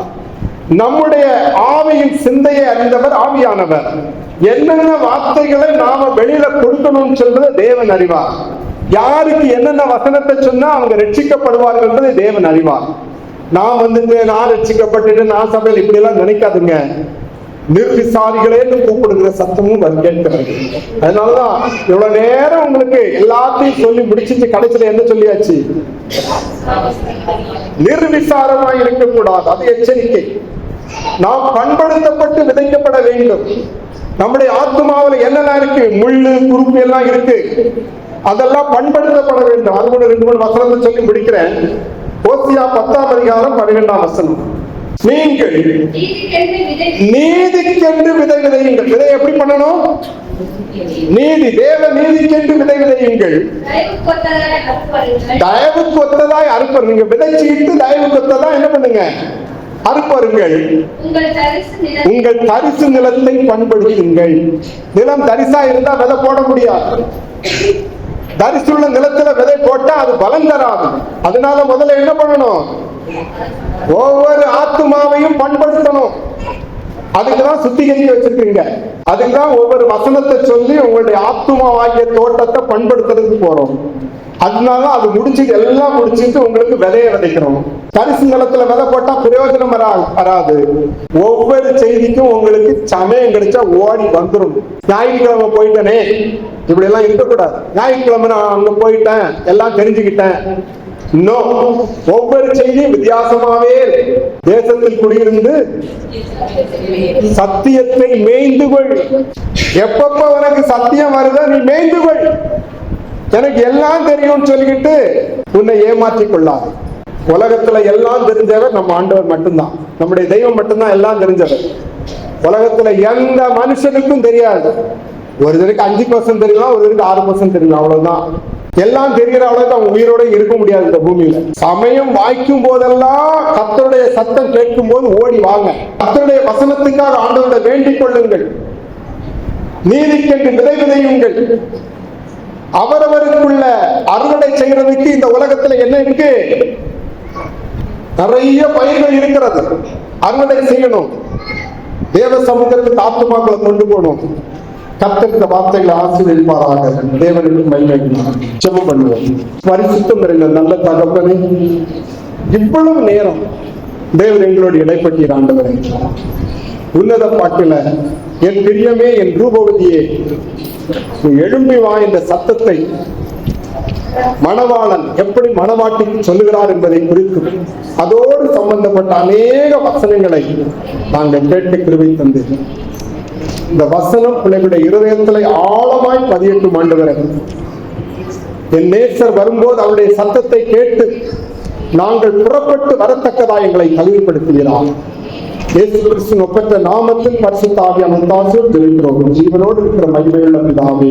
நம்முடைய ஆவியின் சிந்தையை அறிந்தவர் ஆவியானவர். என்னென்ன வார்த்தைகளை நாம வெளியில கொடுக்கணும்னு சொல்றதை தேவன் அறிவார். யாருக்கு என்னென்ன வசனத்தை சொன்னா அவங்க ரட்சிக்கப்படுவார்கள் என்பதை தேவன் அறிவார். நான் நான் ரட்சிக்கப்பட்டு நான் சபையில் இப்படி எல்லாம் நினைக்காதுங்க. நிர்விசாரிகளே கூப்பிடுகிற சத்தமும் கேட்கிறது. அதனாலதான் இவ்வளவு நேரம் உங்களுக்கு எல்லாத்தையும் சொல்லி முடிச்சிட்டு கடைசியில என்ன சொல்லியாச்சு? நிர்விசாரமா இருக்கக்கூடாது. அது எச்சரிக்கை. நாம் பண்படுத்தப்பட்டு விதைக்கப்பட வேண்டும். நம்முடைய ஆத்மாவில் என்னெல்லாம் இருக்கு, முள்ளு குறுப்பு எல்லாம் இருக்கு, அதெல்லாம் பண்படுத்தப்பட வேண்டும். அது கூட 2-3 வசனத்தை சொல்லி முடிக்கிறேன். ஓசியா 10ஆம் அதிகாரம் 12ஆம் வசனம். நீங்கள் நீதிக்கென்று விதை விதையுங்கள். விதை எப்படி பண்ணணும்? நீதி, தேவ நீதிக்கென்று விதை விதையுங்கள், தயவு கொத்ததாய் அறுப்பர். நீங்க விதைச்சிட்டு தயவு கொத்ததா என்ன பண்ணுங்க? அறுப்பருங்கள். உங்கள் தரிசு நிலத்தை பண்படுத்துங்கள். நிலம் தரிசா இருந்தா விதை போட முடியாது. தரிசுள்ள நிலத்துல விதை போட்டா அது பலன் தராது. அதனால முதல்ல என்ன பண்ணணும்? ஒவ்வொரு ஆத்துமாவையும் பண்படுத்தணும். அதுக்குதான் சுத்திகரிக்க வச்சிருக்கீங்க. அதுக்குதான் ஒவ்வொரு வசனத்தை சொல்லி உங்களுடைய ஆத்துமாவாகிய தோட்டத்தை பண்படுத்துறதுக்கு போறோம். அதனால அது முடிச்சுட்டு எல்லாம் முடிச்சுட்டு உங்களுக்கு விதைய விதைக்கிறோம். தரிசு நிலத்துல விதை போட்டா பிரயோஜனம் வராது. ஒவ்வொரு செய்திக்கும் உங்களுக்கு சமயம் கிடைச்சா ஓடி வந்துடும். ஞாயிற்றுக்கிழமை போயிட்டனே, இப்படி எல்லாம் இருக்கக்கூடாது. ஞாயிற்றுக்கிழமை நான் அங்க போயிட்டேன், எல்லாம் தெரிஞ்சுக்கிட்டேன். இன்னும் ஒவ்வொரு செய்தியும் வித்தியாசமாவே தேசத்தில் குடியிருந்து சத்தியத்தை மேய்ந்து கொள். எப்பப்ப உனக்கு சத்தியம் வருதோ நீ மேய்ந்து கொள். எனக்கு எல்லாம் தெரியும் சொல்லிக்கிட்டு உன்னை ஏமாற்றிக் கொள்ளாது. உலகத்துல எல்லாம் தெரிஞ்சவர் நம்ம ஆண்டவர் மட்டும்தான். நம்முடைய தெய்வம் மட்டும்தான் எல்லாம் தெரிஞ்சவர். உலகத்துல எந்த மனுஷனுக்கும் தெரியாது. ஒருத்தருக்கு 5% தெரியலாம், ஒருத்தருக்கு 6% தெரியலாம், அவ்வளவுதான். எல்லாம் தெரிகிற அளவுக்கு அவங்க உயிரோட இருக்க முடியாது இந்த பூமியில. சமயம் வாய்க்கும் போதெல்லாம் கர்த்தருடைய சத்தம் கேட்கும் போது ஓடி வாங்க. கர்த்தருடைய வசனத்துக்காக ஆண்டவரை வேண்டிக் கொள்ளுங்கள். நீதிக்கென்று விதை விதையுங்கள். அவரவருக்குள்ள அறுவடை செய்யறதுக்கு இந்த உலகத்துல என்ன இருக்கு? நிறைய பயிர்கள் இருக்கிறது. அறுவடை செய்யணும். தேவ சமூகத்துக்கு ஆத்துமாக்களை கொண்டு போகணும். கர்த்தர் இந்த வார்த்தைகளை ஆசீர்வதிப்பாராக. தேவனுக்கு மகிமை. ஜெபம் பண்ணுவோம். பரிசுத்தம் நிறைந்த நல்ல தகப்பனே, இவ்வளவு நேரம் தேவன் எங்களோடு இடைப்பட்டீர் ஆண்டவரே. உன்னத பாட்டில என் பிரியமே, என் ரூபவதியே, நீ எழும்பி வா என்ற சத்தத்தை மணவாளன் எப்படி மணவாட்டிக்கு சொல்லுகிறார் என்பதை குறித்து அதோடு சம்பந்தப்பட்ட அநேக வசனங்களை நாங்கள் கேட்டு கிருபை தந்து இந்த வசனம் பிள்ளைகளுடைய இருதயத்திலே ஆழமாய் பதியட்டும் ஆண்டவரே. என் நேசர் வரும்போது அவருடைய சத்தத்தை கேட்டு நாங்கள் புறப்பட்டு வரத்தக்கதா எங்களை தகுதிப்படுத்துகிறார். இயேசு கிறிஸ்துவின் ஒப்பற்ற நாமத்தில் பரிசுத்த ஆவியானவரால் ஜெபிக்கிறோம். ஜீவனோடு இருக்கிற மகிமையுள்ள பிதாவே.